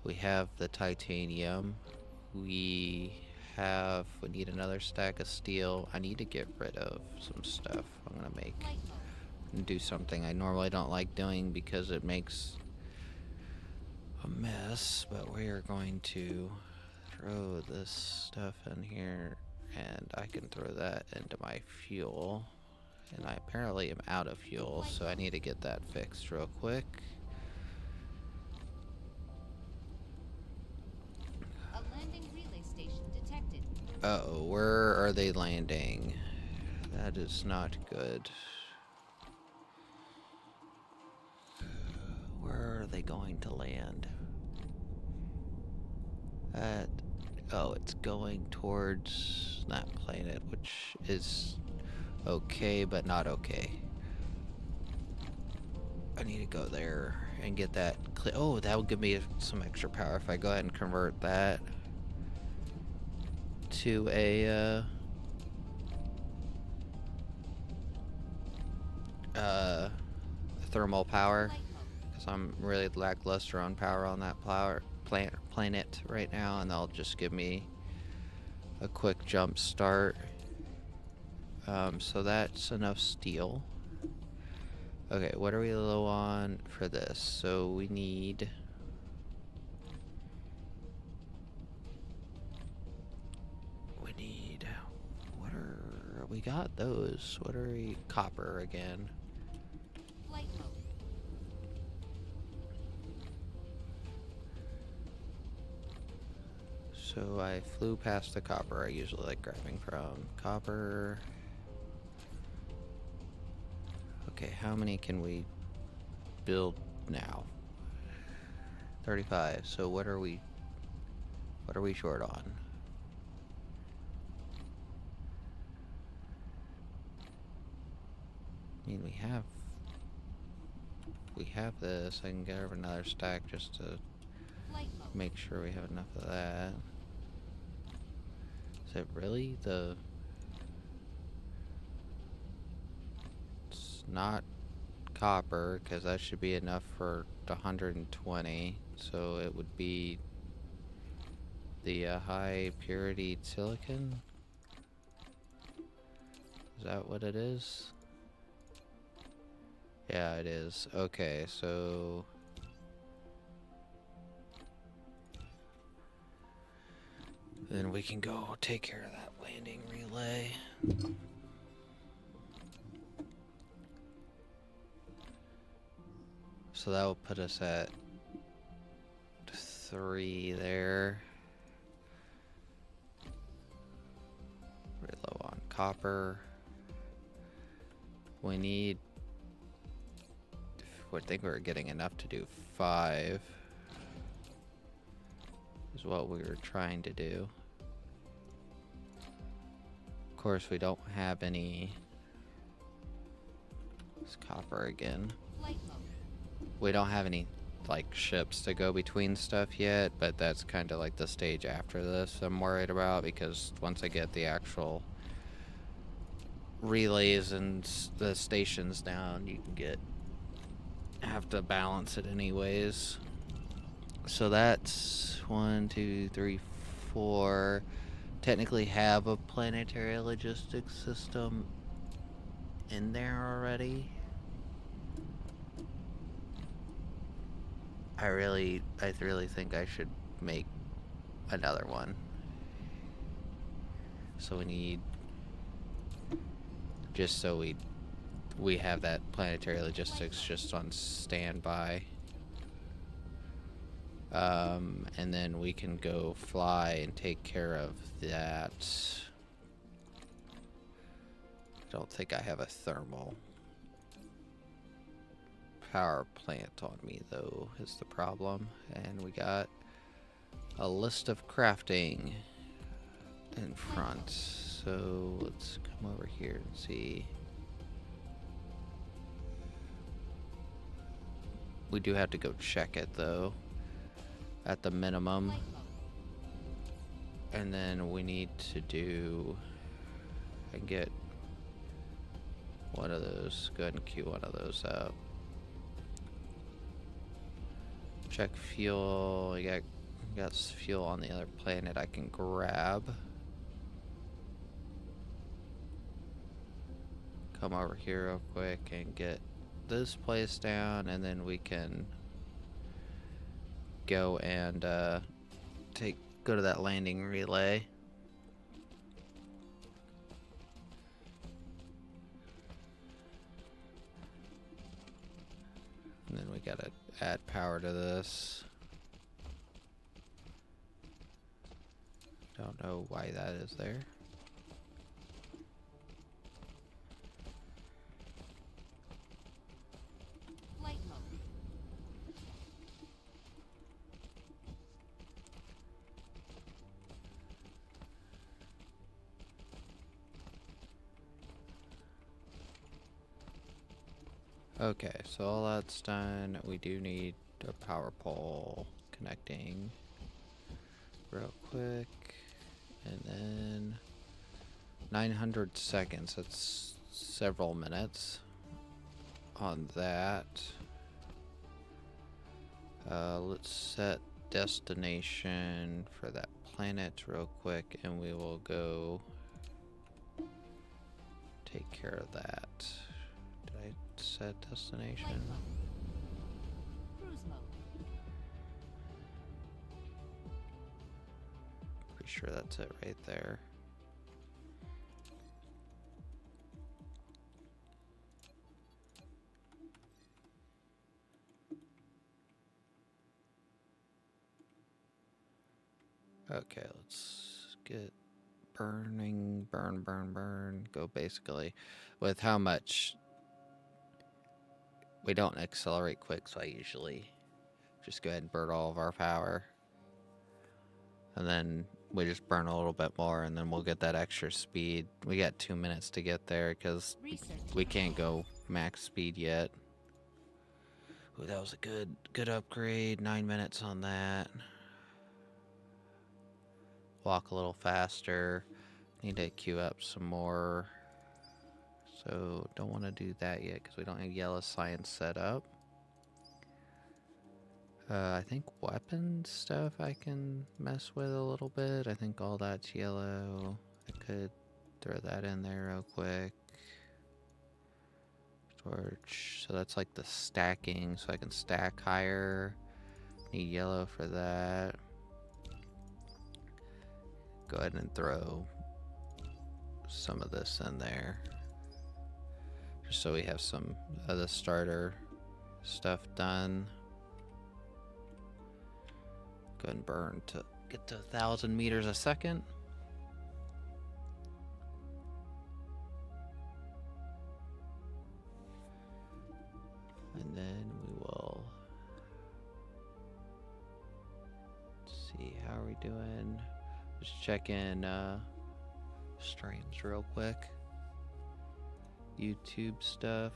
[SPEAKER 1] We have the titanium. We need another stack of steel. I need to get rid of some stuff. I'm gonna make and do something I normally don't like doing because it makes a mess, but we are going to throw this stuff in here, and I can throw that into my fuel. And I apparently am out of fuel, so I need to get that fixed real quick. Uh-oh, where are they landing? That is not good. Where are they going to land? Oh, it's going towards that planet, which is okay, but not okay. I need to go there and get that oh, that would give me some extra power if I go ahead and convert that to a thermal power, because I'm really lackluster on power on that planet right now, and that'll just give me a quick jump start. So that's enough steel. Okay, what are we low on for this? So we need we got those. What are we? Copper again. So I flew past the copper I usually like grabbing from. Copper. Okay, how many can we build now? 35. So what are we short on? I mean, we have this. I can get over another stack just to make sure we have enough of that. Is it really it's not copper, because that should be enough for 120. So it would be the high purity silicon. Is that what it is? Yeah, it is. Okay, so then we can go take care of that landing relay. So that will put us at 3 there. We're low on copper. We need, I think we're getting enough to do 5. Is what we were trying to do. Of course, we don't have any. It's copper again. We don't have any like ships to go between stuff yet, but that's kind of like the stage after this I'm worried about, because once I get the actual relays and the stations down, you can get have to balance it anyways. So that's 1, 2, 3, 4. Technically have a planetary logistics system in there already. I really think I should make another one. So we need, just so we have that planetary logistics just on standby. And then we can go fly and take care of that. I don't think I have a thermal power plant on me, though, is the problem. And we got a list of crafting in front. So let's come over here and see. We do have to go check it, though, at the minimum. And then we need to do and get one of those. Go ahead and queue one of those up. Check fuel. I got fuel on the other planet I can grab. Come over here real quick and get this place down, and then we can go and go to that landing relay. And then we gotta add power to this. Don't know why that is there.
[SPEAKER 2] Flight mode.
[SPEAKER 1] Okay, so all that's done. We do need a power pole connecting real quick. And then 900 seconds. That's several minutes on that. Let's set destination for that planet real quick, and we will go take care of that. Did I set destination?
[SPEAKER 2] Flight mode. Cruise mode.
[SPEAKER 1] Pretty sure that's it right there. Okay, let's get burning, burn. Go basically with how much we don't accelerate quick, so I usually just go ahead and burn all of our power. And then we just burn a little bit more, and then we'll get that extra speed. We got 2 minutes to get there because we can't go max speed yet. Ooh, that was a good upgrade. 9 minutes on that. Walk a little faster. Need to queue up some more. So don't want to do that yet because we don't have yellow science set up. I think weapon stuff I can mess with a little bit. I think all that's yellow. I could throw that in there real quick. Storage. So that's like the stacking, so I can stack higher. Need yellow for that. Go ahead and throw some of this in there. Just so we have some of the starter stuff done. Go ahead and burn to get to 1,000 meters a second. And then we will see how are we doing. Just check in streams real quick. YouTube stuff.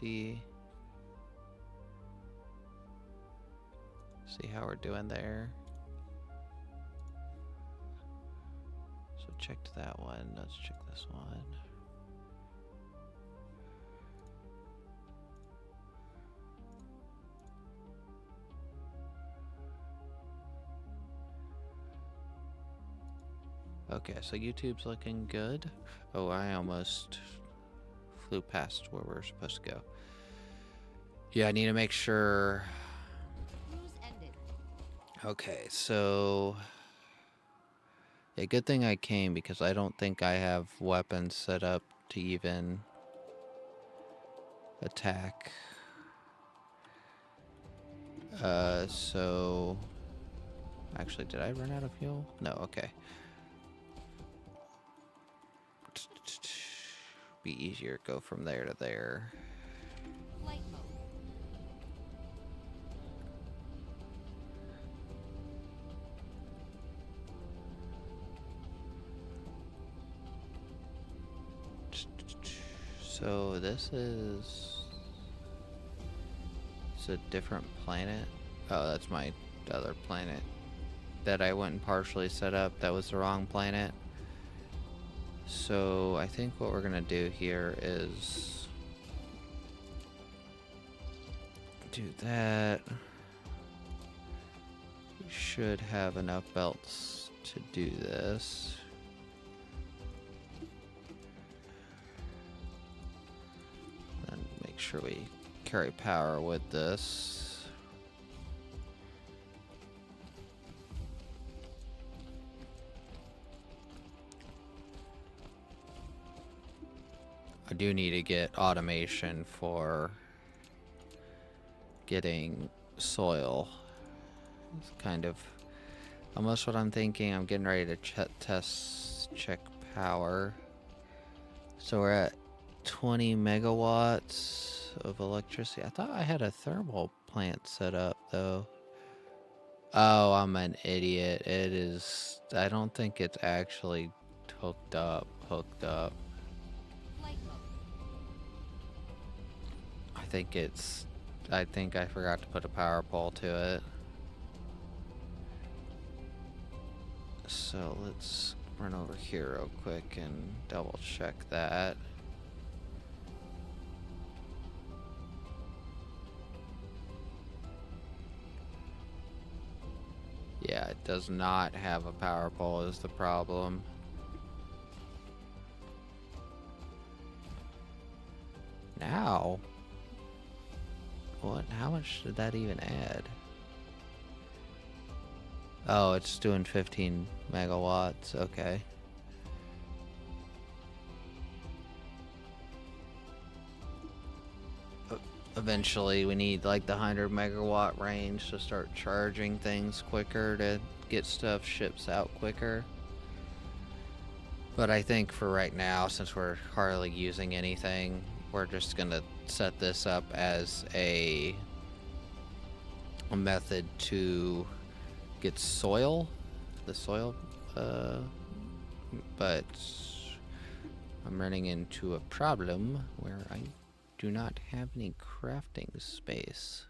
[SPEAKER 1] See how we're doing there. So checked that one. Let's check this one. Okay, so YouTube's looking good. Oh, I almost flew past where we're supposed to go. Yeah, I need to make sure.
[SPEAKER 2] Cruise ended.
[SPEAKER 1] Okay, so a good thing I came because I don't think I have weapons set up to even attack. So actually, did I run out of fuel? No, okay. Be easier to go from there to there.
[SPEAKER 2] Flight mode.
[SPEAKER 1] So this is it's a different planet. Oh, that's my other planet that I went and partially set up. That was the wrong planet. So I think what we're gonna do here is do that. We should have enough belts to do this. And make sure we carry power with this. I do need to get automation for getting soil. It's kind of almost what I'm thinking. I'm getting ready to check power. So we're at 20 megawatts of electricity. I thought I had a thermal plant set up though. Oh, I'm an idiot. It is. I don't think it's actually hooked up.
[SPEAKER 2] Flight mode.
[SPEAKER 1] I think I forgot to put a power pole to it. So let's run over here real quick and double check that. Yeah, it does not have a power pole is the problem. Now, what? How much did that even add? Oh, it's doing 15 megawatts. Okay. Eventually, we need like the 100 megawatt range to start charging things quicker to get stuff ships out quicker. But I think for right now, since we're hardly using anything, we're just gonna set this up as a method to get soil, the soil, but I'm running into a problem where I do not have any crafting space.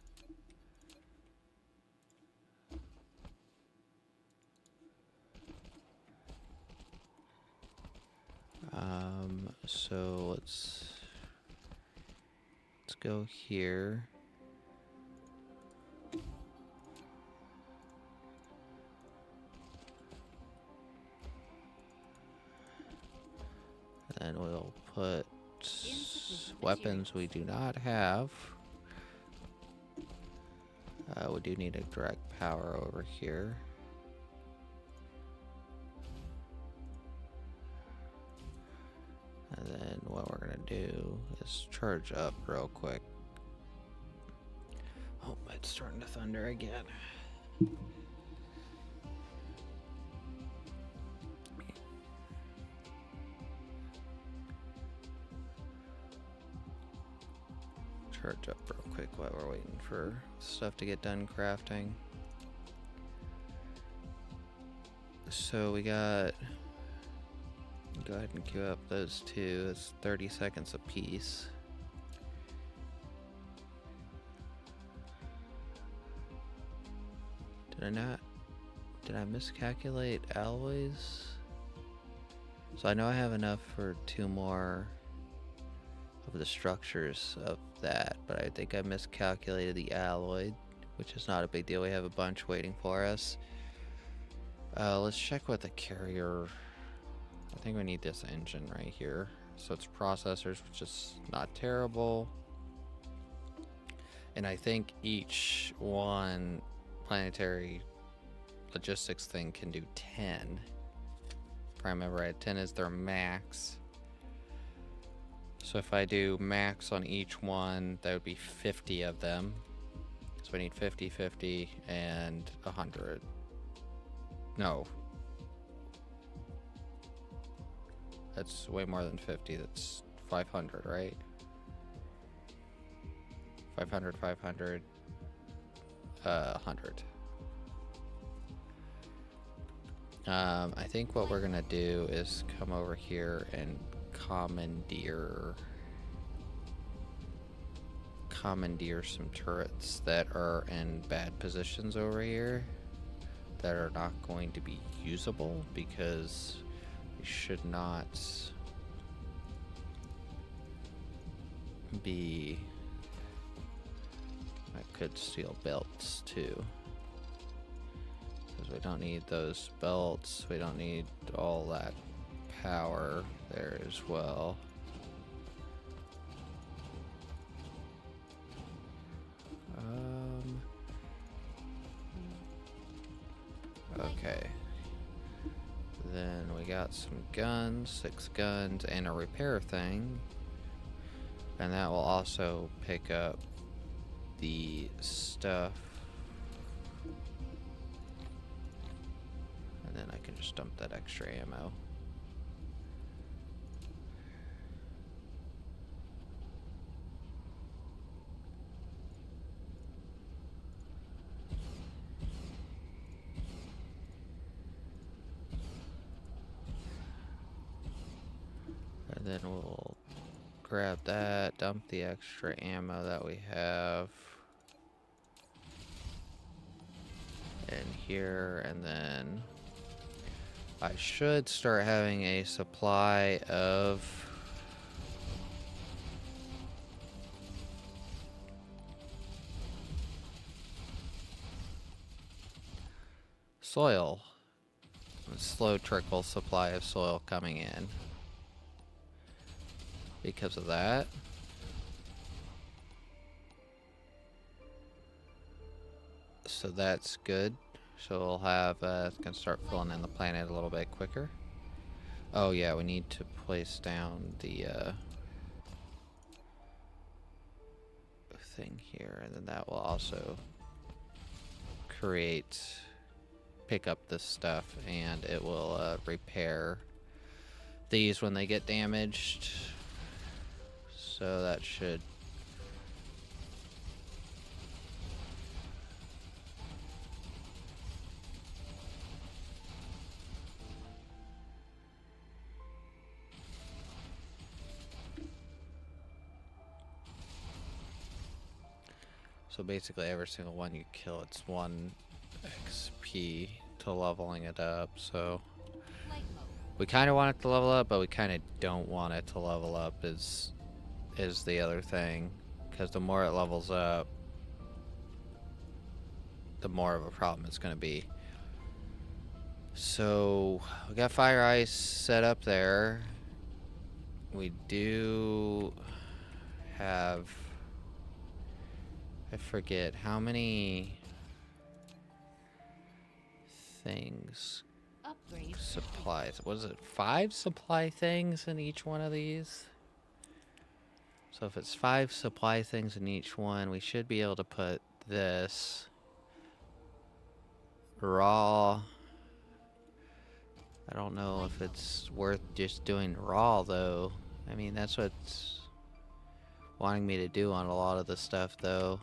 [SPEAKER 1] So let's go here. And we'll put weapons we do not have. We do need a direct power over here. And then what we're gonna do is charge up real quick. Oh, it's starting to thunder again. Charge up real quick while we're waiting for stuff to get done crafting. So we got, go ahead and queue up those two. It's 30 seconds a piece. Did I miscalculate alloys? So I know I have enough for 2 more of the structures of that, but I think I miscalculated the alloy, which is not a big deal. We have a bunch waiting for us. Let's check what the carrier I think we need this engine right here. So it's processors, which is not terrible. And I think each one planetary logistics thing can do 10. If I remember right, 10 is their max. So if I do max on each one, that would be 50 of them. So we need 50, 50, and 100. No. That's way more than 50. That's 500, right? 500, 500, 100. I think what we're gonna do is come over here and commandeer some turrets that are in bad positions over here that are not going to be usable because we should not be. I could steal belts too, because we don't need those belts. We don't need all that power there as well. Okay. Then we got some guns, 6 guns, and a repair thing. And that will also pick up the stuff. And then I can just dump that extra ammo. And then we'll grab that, dump the extra ammo that we have in here, and then I should start having a supply of soil. A slow trickle supply of soil coming in because of that. So that's good. So we'll have, it's gonna start filling in the planet a little bit quicker. Oh yeah, we need to place down the thing here, and then that will also pick up this stuff, and it will repair these when they get damaged. So that should so basically every single one you kill, it's 1 XP to leveling it up. So we kind of want it to level up, but we kind of don't want it to level up is the other thing, because the more it levels up, the more of a problem it's going to be. So we got fire ice set up there. We do have, I forget how many things,
[SPEAKER 2] Upgrade
[SPEAKER 1] supplies. Was it 5 supply things in each one of these? So if it's 5 supply things in each one, we should be able to put this raw. I don't know if it's worth just doing raw though. I mean, that's what's wanting me to do on a lot of the stuff though.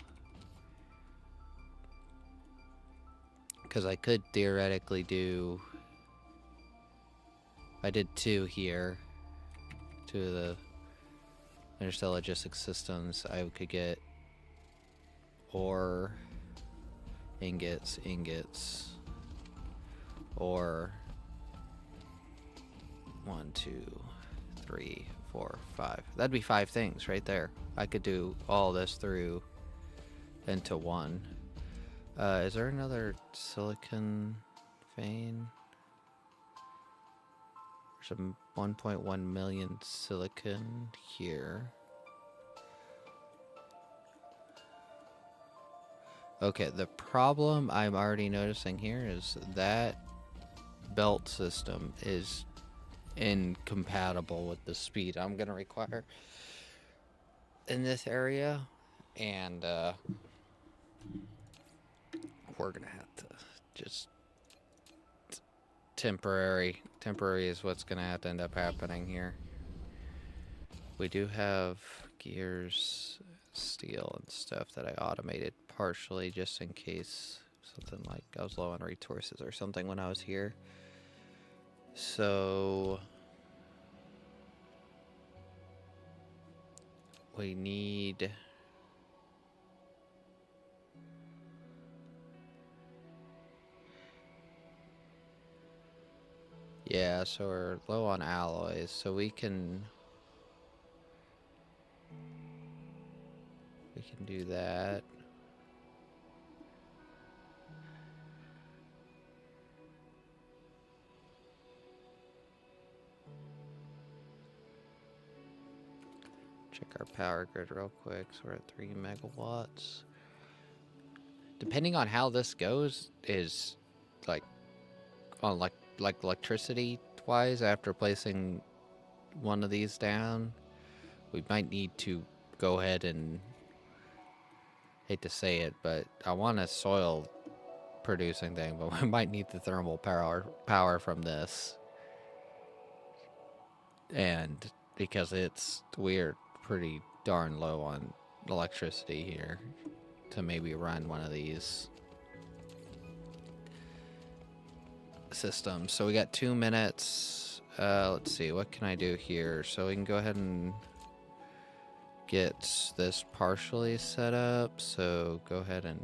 [SPEAKER 1] Because I could theoretically do, I did 2 here, 2 of the interstellar logistics systems. I could get ore, ingots, or 1, 2, 3, 4, 5. That'd be 5 things right there. I could do all this through into one. Is there another silicon vein? There's a 1.1 million silicon here. Okay, the problem I'm already noticing here is that belt system is incompatible with the speed I'm going to require in this area, and we're going to have to just temporary is what's going to have to end up happening here. We do have gears, steel, and stuff that I automated partially just in case something like I was low on resources or something when I was here. So we need yeah, so we're low on alloys, so we can do that. Check our power grid real quick. So we're at 3 megawatts. Depending on how this goes, is like on like electricity wise, after placing one of these down, we might need to go ahead and, hate to say it, but I want a soil producing thing, but we might need the thermal power from this. And because we're pretty darn low on electricity here to maybe run one of these systems. So we got 2 minutes. Let's see, what can I do here? So we can go ahead and get this partially set up. So go ahead and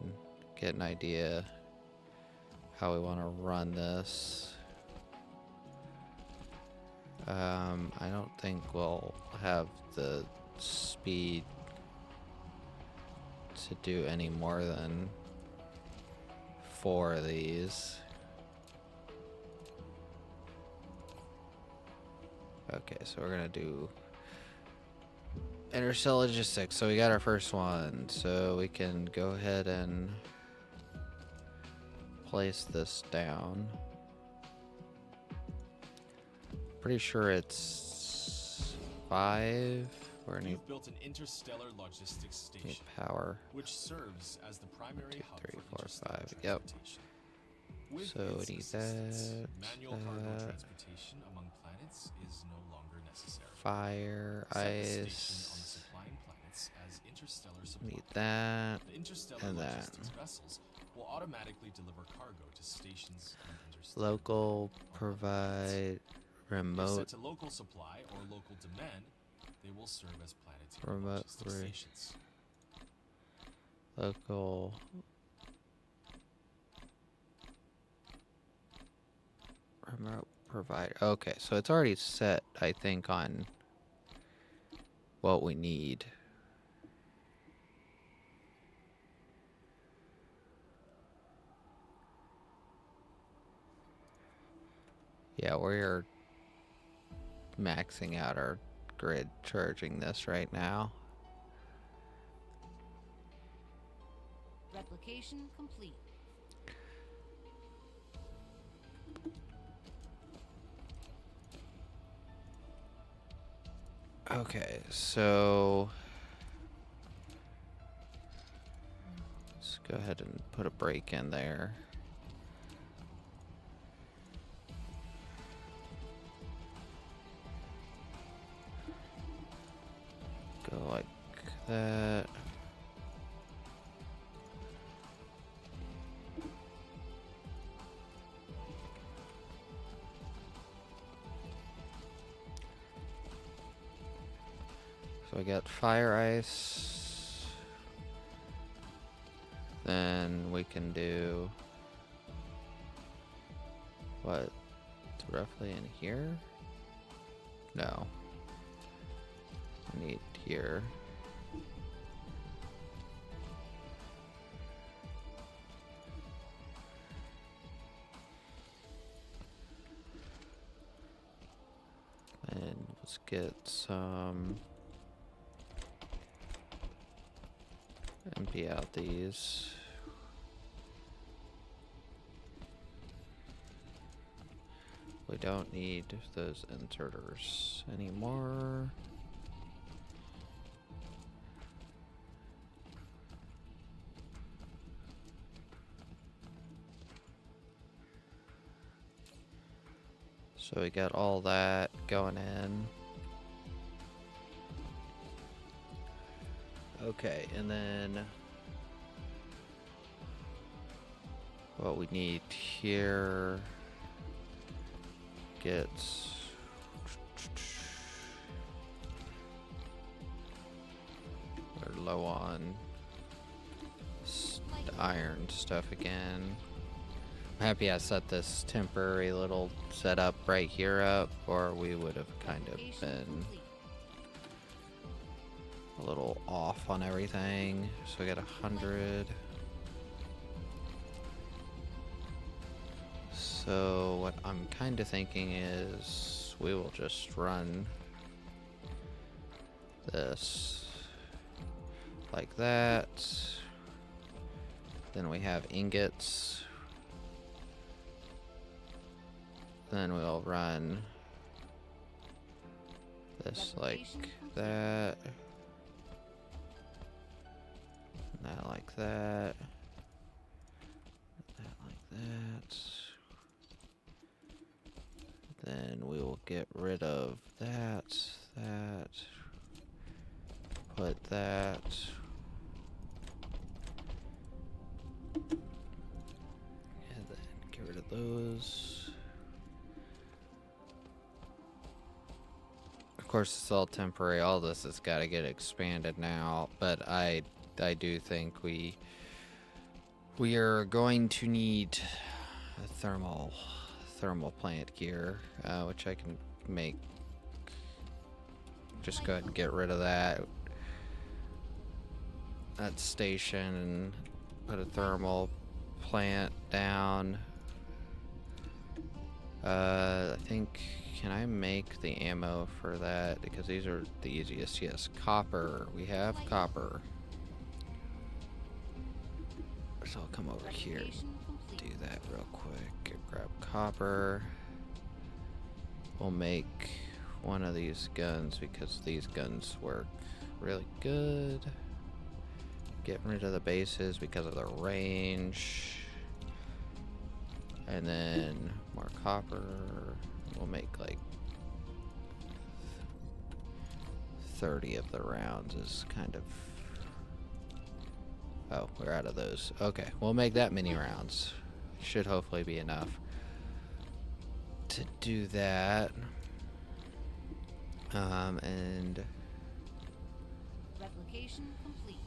[SPEAKER 1] get an idea how we want to run this. I don't think we'll have the speed to do any more than 4 of these. Okay, so we're gonna do intercell logistics. So we got our first one, so we can go ahead and place this down. Pretty sure it's 5.
[SPEAKER 3] You've built an interstellar logistics station,
[SPEAKER 1] power,
[SPEAKER 3] which serves as the primary
[SPEAKER 1] 1, 2,
[SPEAKER 3] hub
[SPEAKER 1] 3,
[SPEAKER 3] for
[SPEAKER 1] 4,
[SPEAKER 3] interstellar
[SPEAKER 1] 5. Yep.
[SPEAKER 3] transportation. With
[SPEAKER 1] So
[SPEAKER 3] its
[SPEAKER 1] we need
[SPEAKER 3] assistance,
[SPEAKER 1] that,
[SPEAKER 3] manual cargo transportation among planets is no longer necessary.
[SPEAKER 1] fire,
[SPEAKER 3] Set the station on the
[SPEAKER 1] ice.
[SPEAKER 3] supplying planets as interstellar supply.
[SPEAKER 1] Need that.
[SPEAKER 3] The interstellar
[SPEAKER 1] and that.
[SPEAKER 3] logistics vessels will automatically deliver cargo to stations on interstellar
[SPEAKER 1] Local
[SPEAKER 3] or other planets.
[SPEAKER 1] provide
[SPEAKER 3] If
[SPEAKER 1] remote
[SPEAKER 3] set to local supply or local demand, they will serve as planetary
[SPEAKER 1] Remote
[SPEAKER 3] logistics stations.
[SPEAKER 1] local remote provider. Okay, so it's already set, I think, on what we need. Yeah, we're maxing out our grid charging this right now.
[SPEAKER 2] Replication complete.
[SPEAKER 1] Okay, so let's go ahead and put a break in there. Go like that. So I got fire ice. Then we can do what? It's roughly in here? No. I need here. And let's get some. Empty out these. We don't need those inserters anymore. So we got all that going in. Okay, and then what we need here gets we're low on iron stuff again. I'm happy I set this temporary little setup right here up, or we would have kind of been a little off on everything. So we got 100. So what I'm kind of thinking is we will just run this like that. Then we have ingots. Then we'll run this like that. That like that. That like that. Then we will get rid of that, that. Put that. And then get rid of those. Of course, it's all temporary. All this has got to get expanded now, but I do think we are going to need a thermal plant gear, which I can make. Just go ahead and get rid of that station and put a thermal plant down. I think, can I make the ammo for that? Because these are the easiest. Yes, copper. We have copper. So I'll come over here and do that real quick. Grab copper. We'll make one of these guns because these guns work really good. Get rid of the bases because of the range. And then more copper. We'll make like 30 of the rounds is kind of... Oh, we're out of those. Okay, we'll make that many rounds. Should hopefully be enough to do that. And
[SPEAKER 2] replication complete.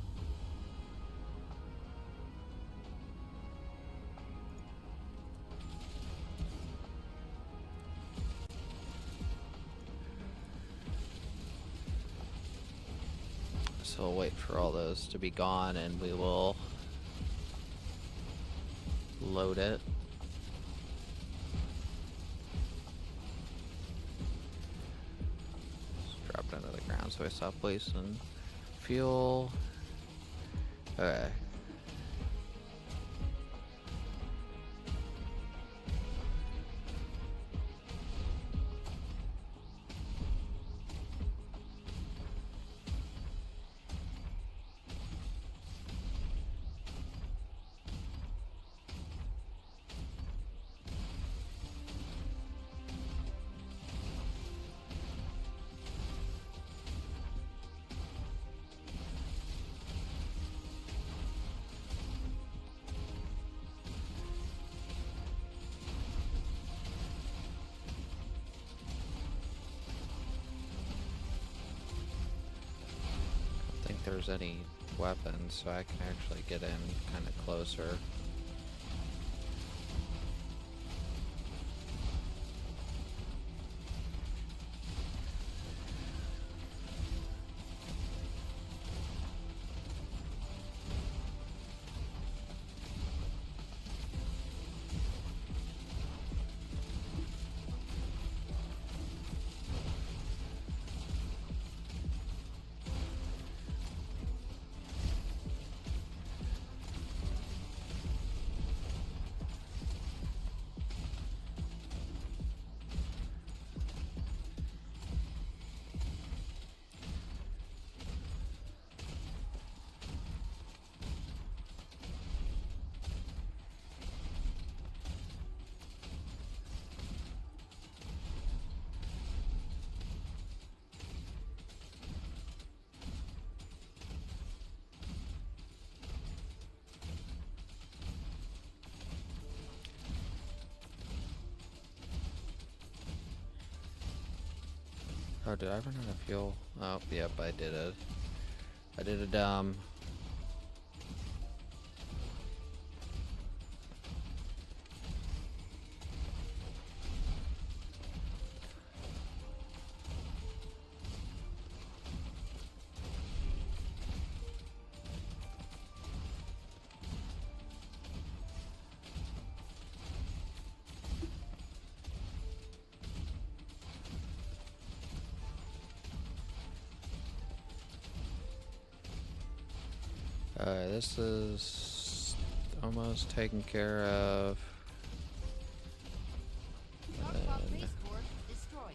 [SPEAKER 1] so we'll wait for all those to be gone and we will load it. Just drop it into the ground so I stop wasting fuel. Okay. There's any weapons, so I can actually get in kind of closer. Oh, did I run out of fuel? Oh, yep, I did it. I did a dumb. This is almost taken care of.
[SPEAKER 2] Norfolk baseboard destroyed.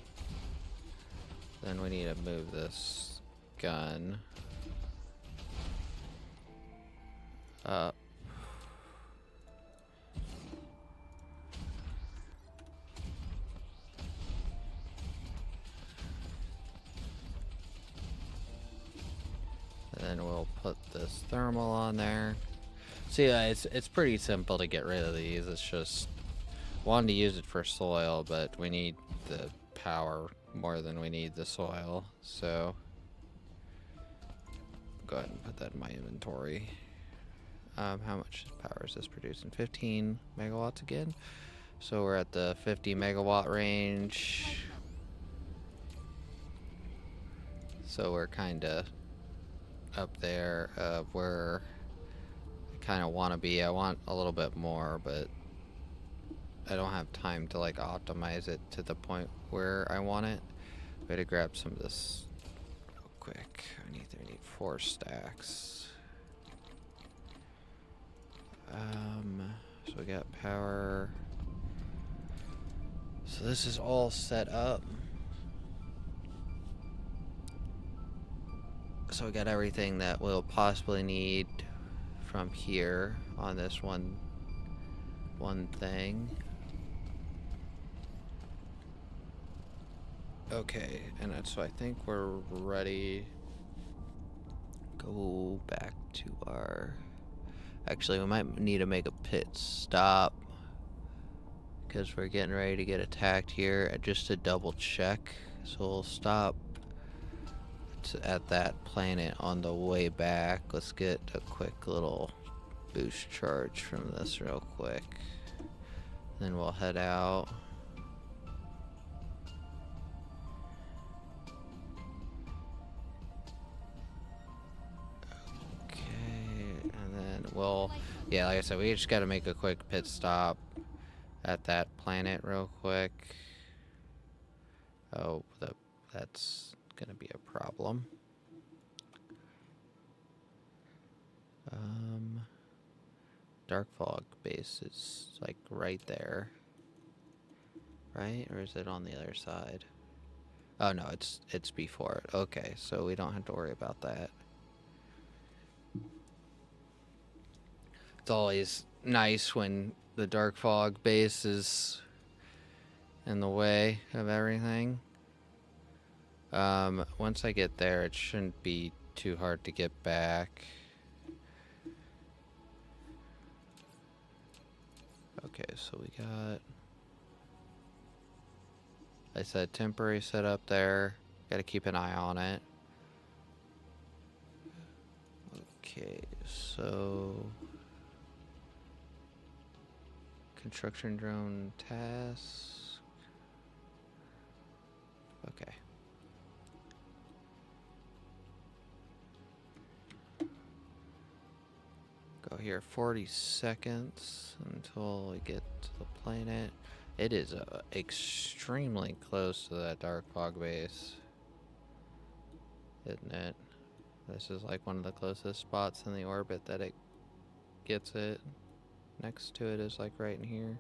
[SPEAKER 1] Then we need to move this gun up. And then we'll put this thermal on there. See, it's pretty simple to get rid of these. It's just wanted to use it for soil, but we need the power more than we need the soil. So go ahead and put that in my inventory. How much power is this producing? 15 megawatts again. So we're at the 50 megawatt range. So we're kind of up there where I kind of want to be. I want a little bit more, but I don't have time to like optimize it to the point where I want it. We had to grab some of this real quick. I need 4 stacks. So we got power. So this is all set up. So we got everything that we'll possibly need from here on this one thing. Okay, and so I think we're ready. Go back to our... Actually, we might need to make a pit stop because we're getting ready to get attacked here. Just to double check. So we'll stop at that planet on the way back. Let's get a quick little boost charge from this real quick. Then we'll head out. Well, yeah, like I said, we just got to make a quick pit stop at that planet real quick. Oh, that's gonna be a problem. Dark fog base is like right there, right? Or is it on the other side? Oh no, it's before it. Okay, so we don't have to worry about that. It's always nice when the dark fog base is in the way of everything. Once I get there, it shouldn't be too hard to get back. Okay, so we got... I said temporary setup there. Gotta keep an eye on it. Okay, so... Construction drone task. Okay. Go here 40 seconds until we get to the planet. It is extremely close to that dark fog base, isn't it? This is like one of the closest spots in the orbit that it gets it. Next to it is like right in here.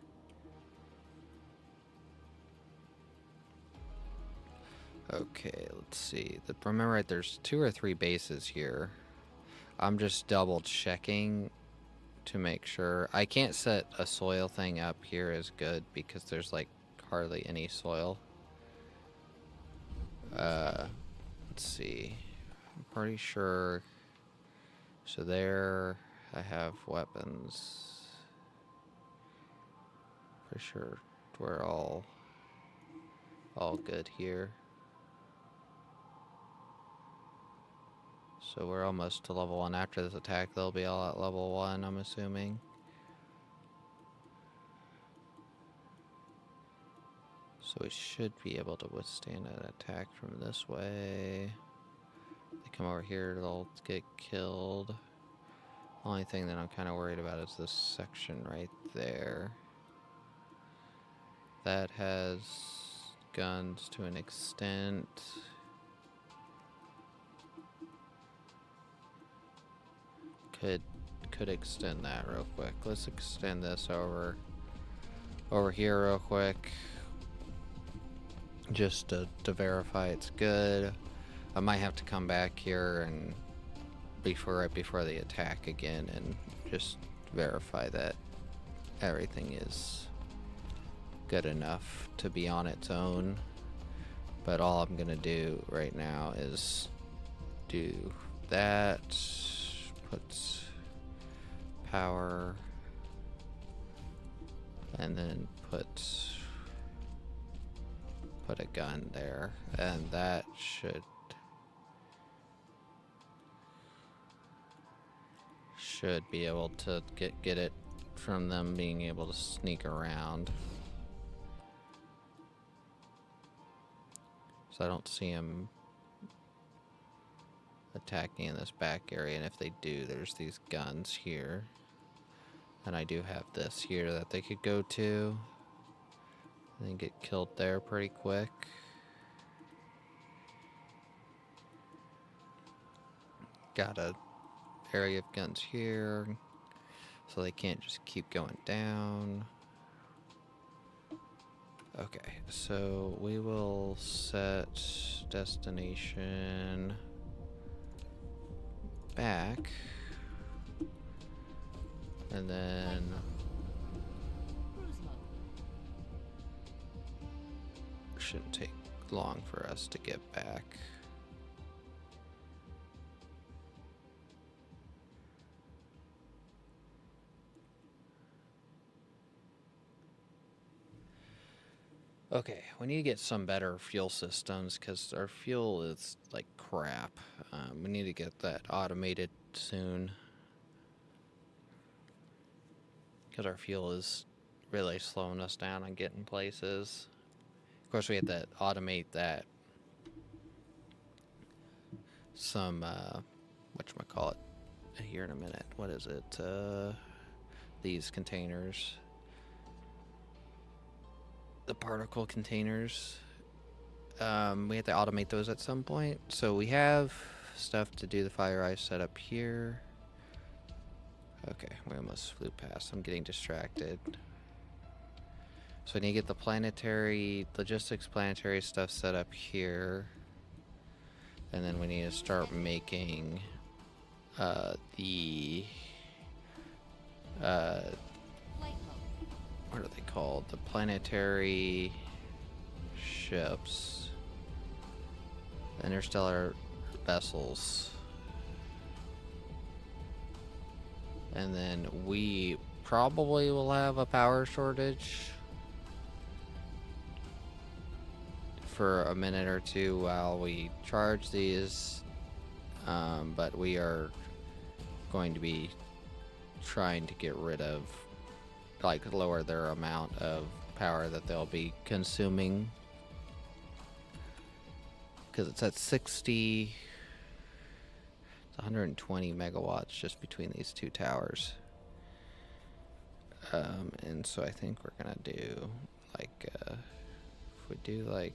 [SPEAKER 1] Okay, let's see. Remember, right, there's 2 or 3 bases here. I'm just double checking to make sure. I can't set a soil thing up here as good because there's like hardly any soil. Let's see. I'm pretty sure. So there I have weapons. For sure we're all good here. So we're almost to level 1. After this attack, they'll be all at level 1, I'm assuming. So we should be able to withstand an attack from this way. They come over here, they'll get killed. Only thing that I'm kind of worried about is this section right there. That has guns to an extent. Could extend that real quick. Let's extend this over here real quick, just to verify it's good. I might have to come back here and right before the attack again and just verify that everything is good enough to be on its own. But all I'm gonna do right now is do that, put power, and then put a gun there, and that should be able to get it from them being able to sneak around. So I don't see them attacking in this back area, and if they do, there's these guns here. And I do have this here that they could go to and then get killed there pretty quick. Got a area of guns here, so they can't just keep going down. Okay, so we will set destination back, and then
[SPEAKER 2] Cruise mode.
[SPEAKER 1] shouldn't take long for us to get back. Okay, we need to get some better fuel systems because our fuel is like crap. We need to get that automated soon because our fuel is really slowing us down on getting places. Of course, we had to automate that. Some whatchamacallit here in a minute. What is it? These containers. The particle containers. We have to automate those at some point. So we have stuff to do the fire ice setup here. Okay, we almost flew past. I'm getting distracted. So I need to get the planetary logistics planetary stuff set up here. And then we need to start making the
[SPEAKER 2] Flight mode.
[SPEAKER 1] what are they called? The planetary ships. Interstellar vessels. And then we probably will have a power shortage for a minute or two while we charge these. But we are going to be trying to get rid of, like, lower their amount of power that they'll be consuming, because it's at 60, it's 120 megawatts just between these two towers. And so I think we're gonna do like if we do like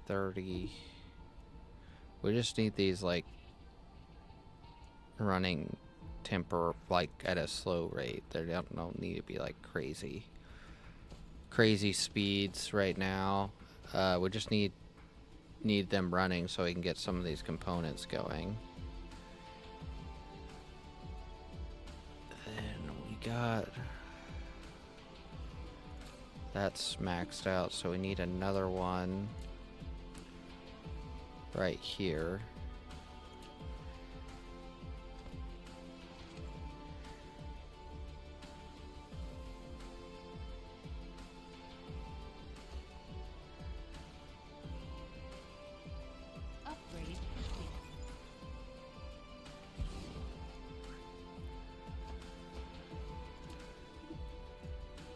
[SPEAKER 1] 30, we just need these like running like at a slow rate. They don't need to be like crazy speeds right now. We just need them running so we can get some of these components going. And we got that's maxed out, so we need another one right here.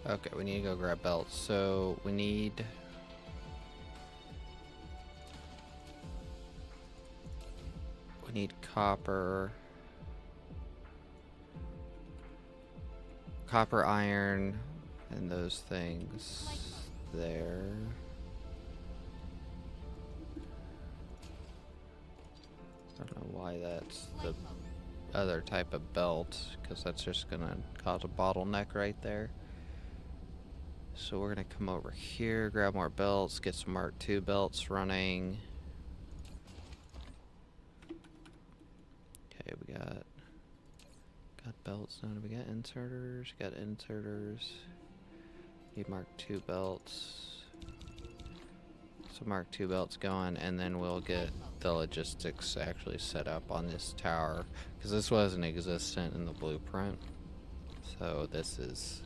[SPEAKER 1] Okay, we need to go grab belts. So we need... We need copper. Copper, iron, and those things there. I don't know why that's the other type of belt, because that's just gonna cause a bottleneck right there. So we're gonna come over here, grab more belts, get some Mark II belts running. Okay, we got belts. Now do we got inserters? Got inserters. Need Mark II belts. So Mark II belts going, and then we'll get the logistics actually set up on this tower, because this wasn't existent in the blueprint. So this is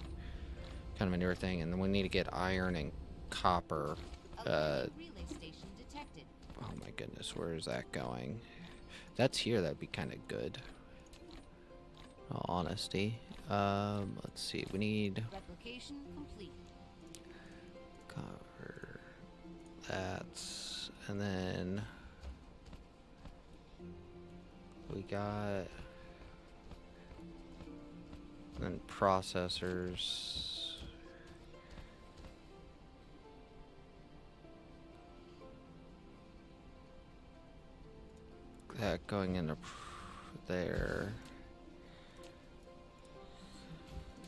[SPEAKER 1] kind of a newer thing, and then we need to get iron and copper.
[SPEAKER 2] Relay station detected.
[SPEAKER 1] Oh my goodness, where is that going? That's here, that'd be kind of good. In all honesty. Let's see, we need
[SPEAKER 2] Replication complete.
[SPEAKER 1] copper. That's, and then we got, and then processors. That going into there.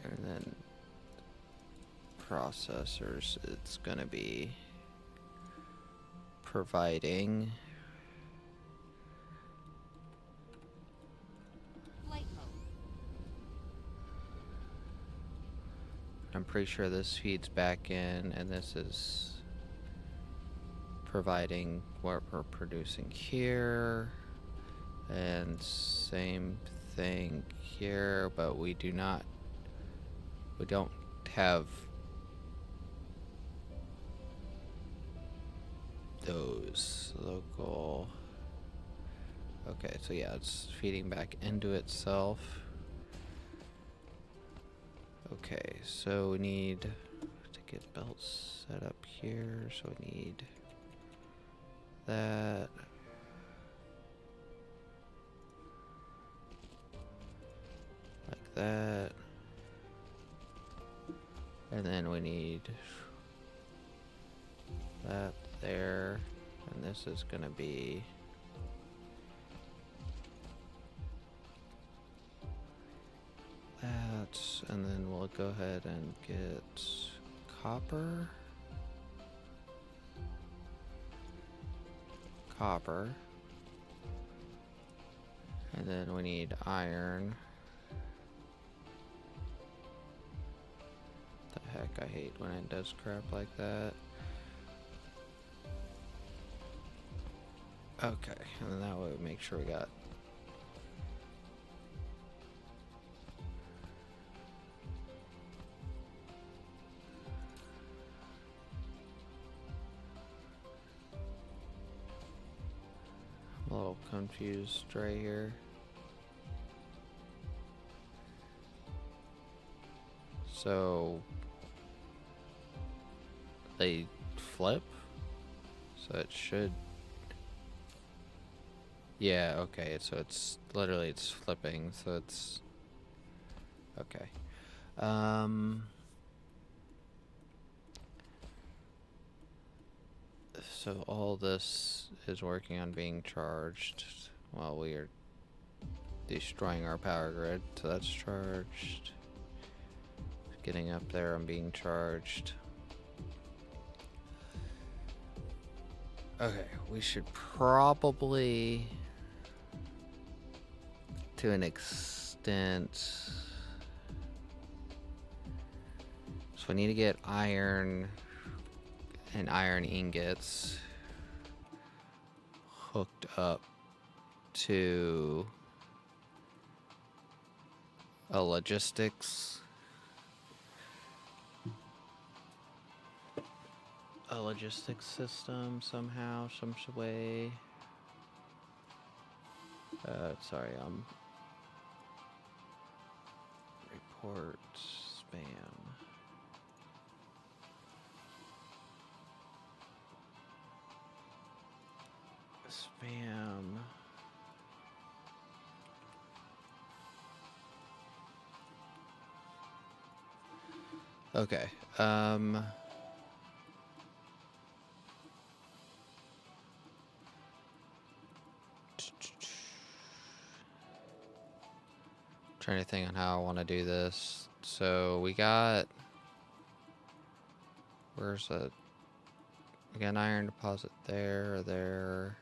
[SPEAKER 1] And then processors, it's gonna be providing
[SPEAKER 2] Flight mode.
[SPEAKER 1] I'm pretty sure this feeds back in, and this is providing what we're producing here, and same thing here, but we don't have those local. Okay, so yeah, it's feeding back into itself. Okay, so we need to get belts set up here, so we need that. Like that. And then we need that there, and this is gonna be that, and then we'll go ahead and get copper. And then we need iron. The heck, I hate when it does crap like that. Okay, and then that way we make sure we got a little confused right here. So they flip, so it should, yeah, okay, so it's literally, it's flipping, so it's okay. So all this is working on being charged while we are destroying our power grid, so that's charged. Getting up there and being charged. Okay, we should probably, to an extent, so we need to get iron and iron ingots hooked up to a logistics system somehow, some way. Sorry, report spam. Spam. Okay. Trying to think on how I want to do this. So we got. Where's a. We got an iron deposit there.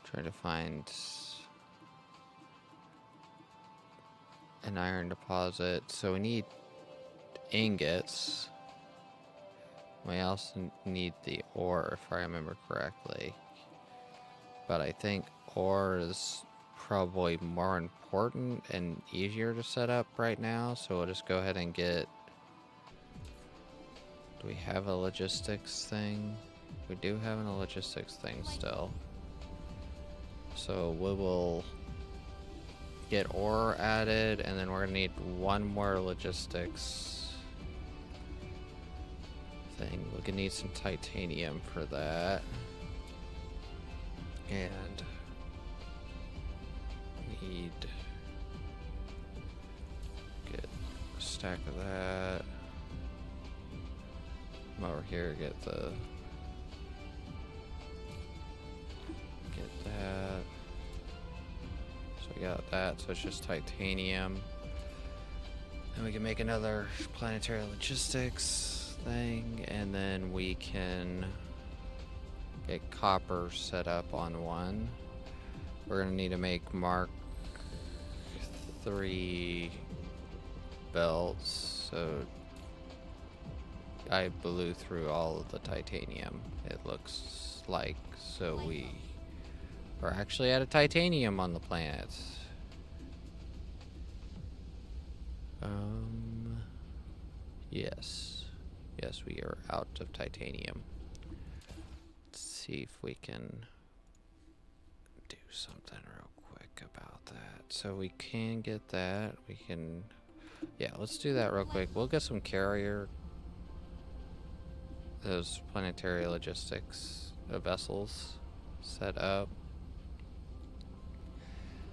[SPEAKER 1] Trying to find an iron deposit. So we need ingots. We also need the ore, if I remember correctly. But I think ore is probably more important and easier to set up right now. So we'll just go ahead and get... Do we have a logistics thing? We do have a logistics thing still. So we will get ore added, and then we're gonna need one more logistics thing. We're gonna need some titanium for that. And need get a stack of that. Come over here, get that. So we got that, so it's just titanium. And we can make another planetary logistics thing, and then we can get copper set up on one. We're gonna need to make Mark 3 belts, so I blew through all of the titanium, it looks like, so we are actually out of titanium on the planet. Yes. Yes, we are out of titanium. Let's see if we can do something real quick about that. So we can get that. We can... Yeah, let's do that real quick. We'll get some carrier... Those planetary logistics vessels set up.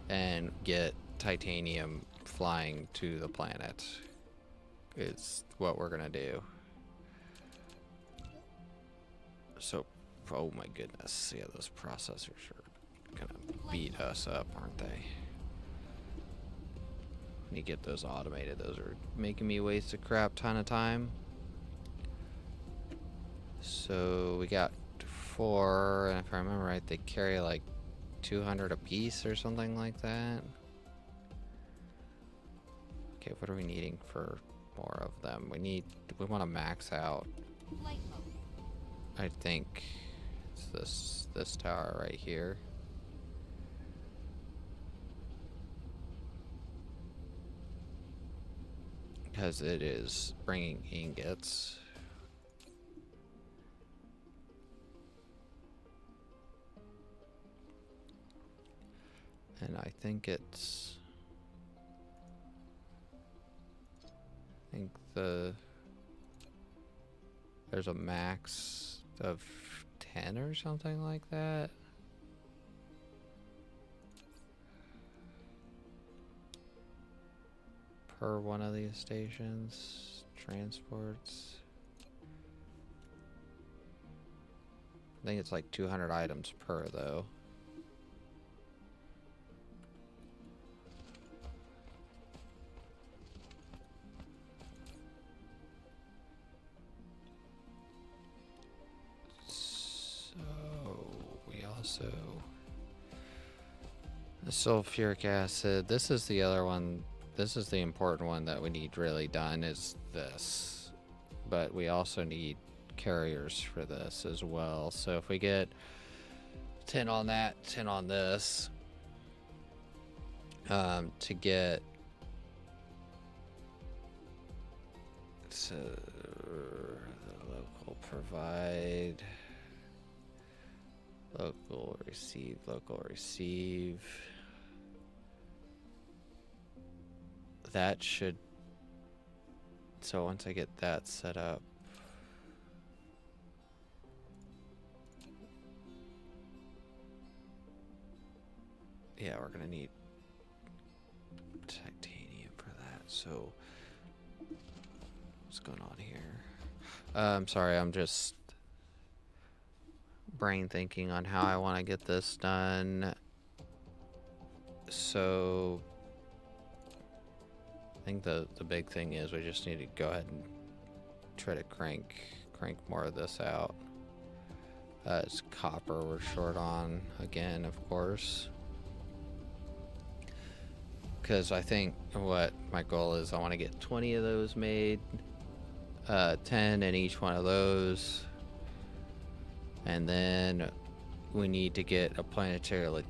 [SPEAKER 1] And get titanium flying to the planet. Is what we're gonna do. So, oh my goodness, yeah, those processors are gonna beat us up, aren't they? Need to get those automated. Those are making me waste a crap ton of time. So we got 4, and if I remember right, they carry like 200 a piece or something like that. Okay, what are we needing for more of them? We want to max out.
[SPEAKER 2] Flight mode.
[SPEAKER 1] I think it's this tower right here. Because it is bringing ingots. And I think it's... I think there's a max of 10 or something like that. Per one of these stations. Transports. I think it's like 200 items per though. So the sulfuric acid, this is the other one, this is the important one that we need really done, is this. But we also need carriers for this as well. So if we get 10 on that, 10 on this, to get to the local provide. Local receive. That should... So once I get that set up... yeah, we're gonna need titanium for that. So what's going on here? I'm sorry, I'm just brain thinking on how I want to get this done. So I think the big thing is we just need to go ahead and try to crank more of this out. It's copper we're short on again, of course, because I think what my goal is, I want to get 20 of those made, 10 in each one of those, and then we need to get a planetary,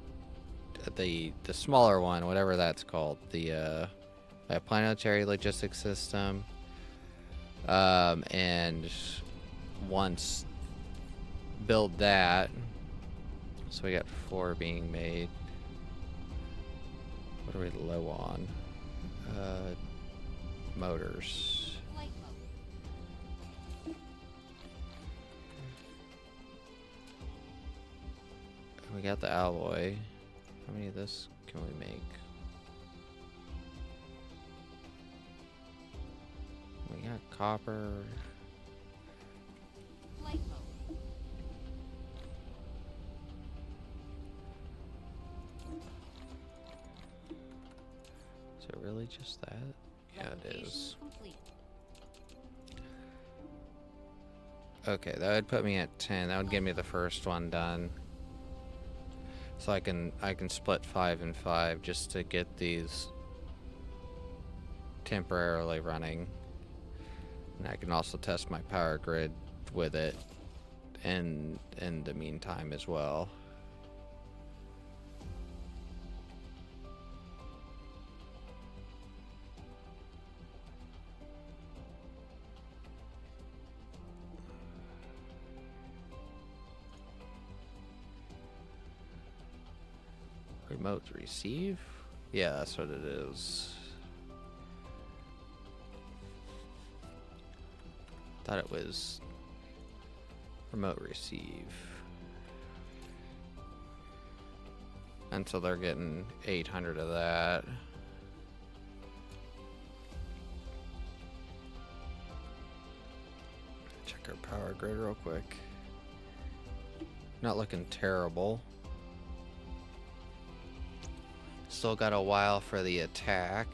[SPEAKER 1] the smaller one, whatever that's called, the planetary logistics system, and once build that, so we got 4 being made. What are we low on? Motors.
[SPEAKER 2] Flight mode.
[SPEAKER 1] We got the alloy. How many of this can we make? We got copper.
[SPEAKER 2] Flight mode.
[SPEAKER 1] Is it really just that? Yeah, it
[SPEAKER 2] Replication
[SPEAKER 1] is.
[SPEAKER 2] complete.
[SPEAKER 1] Okay, that would put me at 10. That would give me the first one done. So I can split 5 and 5 just to get these temporarily running. And I can also test my power grid with it in the meantime as well. Remote receive? Yeah, that's what it is. Thought it was remote receive. And so they're getting 800 of that. Check our power grid real quick. Not looking terrible. Still got a while for the attack.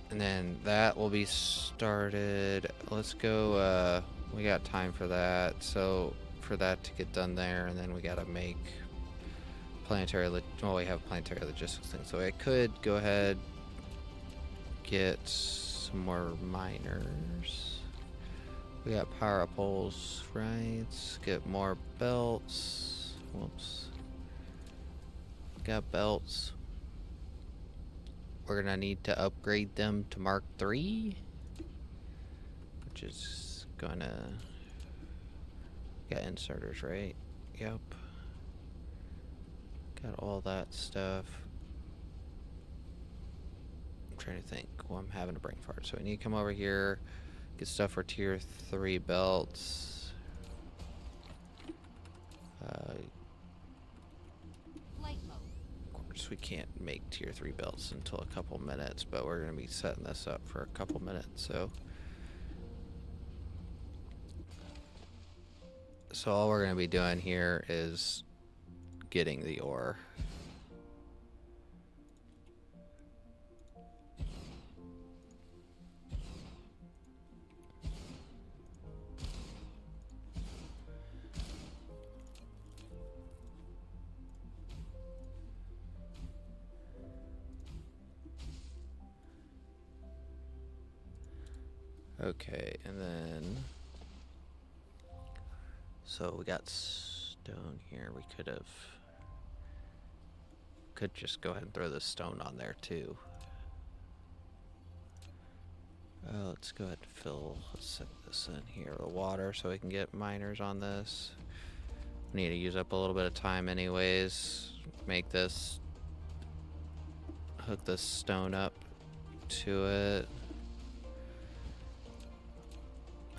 [SPEAKER 1] And then that will be started. Let's go, we got time for that. So for that to get done there, and then we gotta make planetary, well, we have planetary logistics thing. So I could go ahead, get some more miners. We got power poles, right? Let's get more belts. Whoops. Got belts. We're gonna need to upgrade them to Mark III, which is gonna... Got inserters, right? Yep. Got all that stuff. I'm trying to think. Well, I'm having a brain fart. So we need to come over here, get stuff for tier 3 belts.
[SPEAKER 2] Flight mode.
[SPEAKER 1] Of course, we can't make tier 3 belts until a couple minutes, but we're going to be setting this up for a couple minutes, so all we're going to be doing here is getting the ore. Okay, and then so we got stone here. We could just go ahead and throw the stone on there too. Let's go ahead and let's set this in here, the water, so we can get miners on this. We need to use up a little bit of time anyways. Make this, hook this stone up to it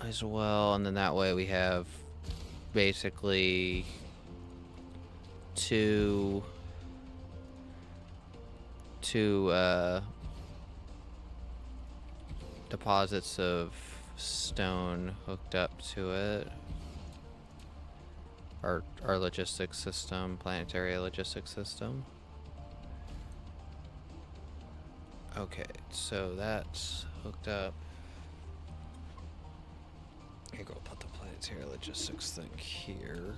[SPEAKER 1] as well, and then that way we have basically two deposits of stone hooked up to it. Our logistics system, planetary logistics system. Okay, so that's hooked up. I go put the planetary logistics thing here.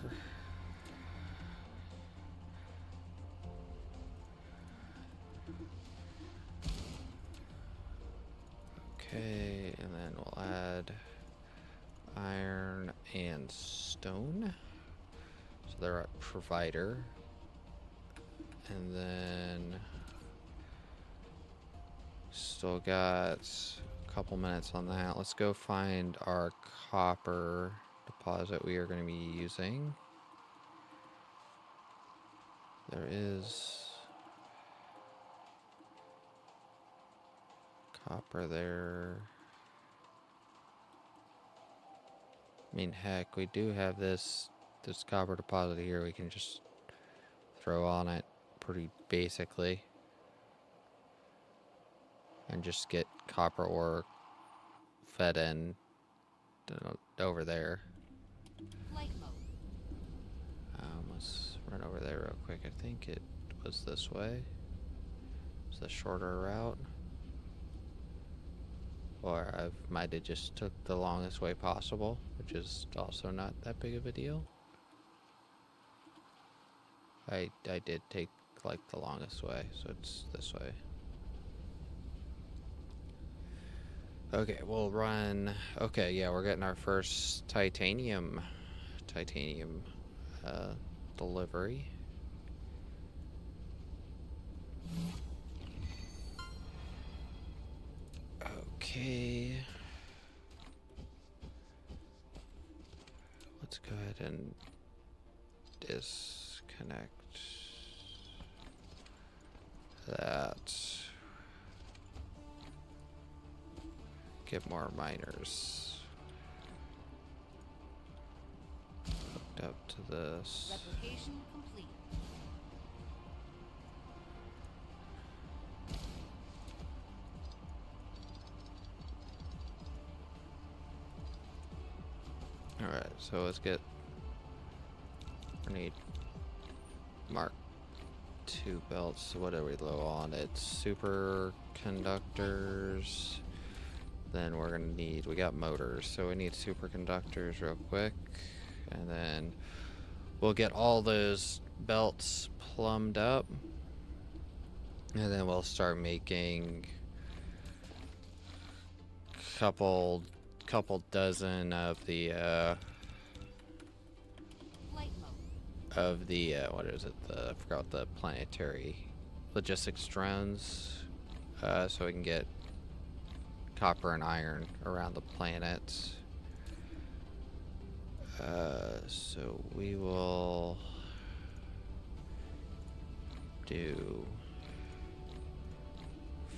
[SPEAKER 1] Okay, and then we'll add iron and stone. So they're a provider. And then still got a couple minutes on that. Let's go find our copper deposit we are going to be using. There is copper there. I mean, heck, we do have this copper deposit here we can just throw on it pretty basically. And just get copper ore fed in over there.
[SPEAKER 2] Flight mode.
[SPEAKER 1] Let's run over there real quick. I think it was this way. It's the shorter route. Or I might have just took the longest way possible, which is also not that big of a deal. I did take like the longest way, so it's this way. Okay, we'll run. Okay, yeah, we're getting our first titanium delivery. Okay. Let's go ahead and disconnect that. Get more miners hooked up to this.
[SPEAKER 2] Replication complete.
[SPEAKER 1] Alright, so let's get. We need Mark II belts. What are we low on? It's superconductors. Then we're gonna need. We got motors, so we need superconductors real quick. And then we'll get all those belts plumbed up. And then we'll start making couple dozen of the
[SPEAKER 2] Flight mode.
[SPEAKER 1] what is it? I forgot what the planetary logistics drones. So we can get copper and iron around the planet. So we will do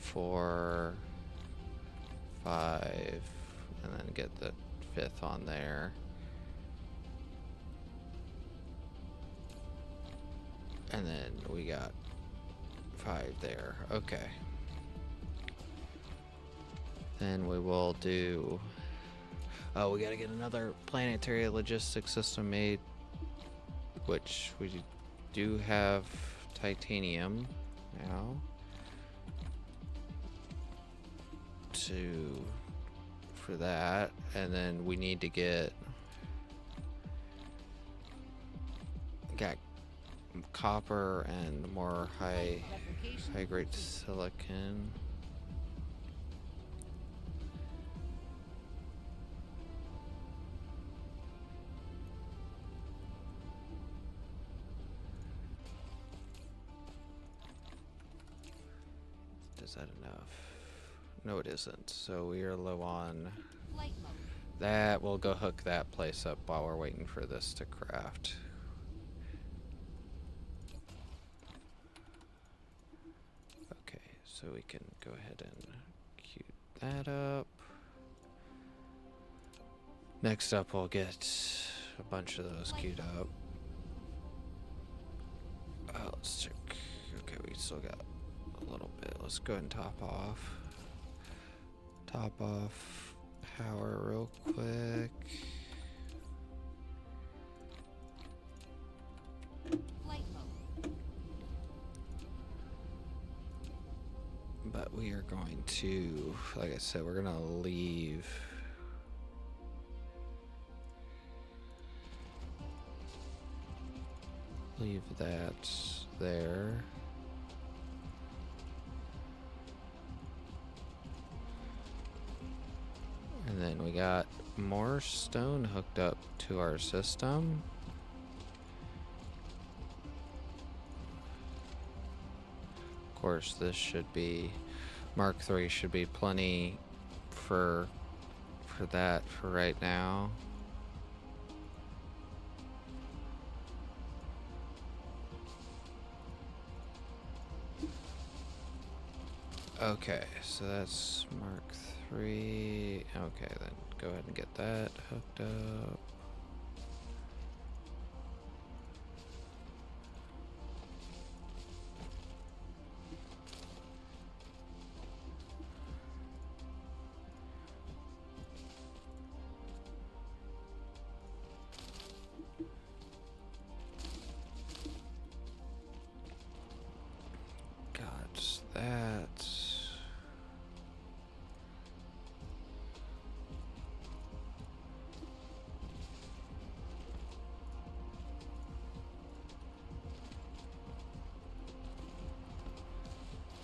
[SPEAKER 1] 4, 5, and then get the 5th on there. And then we got 5 there. Okay. Then we will do. Oh, we gotta get another planetary logistics system made, which we do have titanium now for that, and then we need to got copper and more high grade silicon. Is that enough? No, it isn't. So we are low on
[SPEAKER 2] Flight mode.
[SPEAKER 1] that. We'll go hook that place up while we're waiting for this to craft. Okay, so we can go ahead and queue that up. Next up, we'll get a bunch of those queued up. still got a little bit. Let's go ahead and top off. Top off power real quick.
[SPEAKER 2] Flight mode.
[SPEAKER 1] But we are going to, like I said, we're gonna leave. Leave that there. And then we got more stone hooked up to our system. Of course, this should be, Mark III should be plenty for that for right now. Okay, so that's Mark III. Okay, then go ahead and get that hooked up. Got that.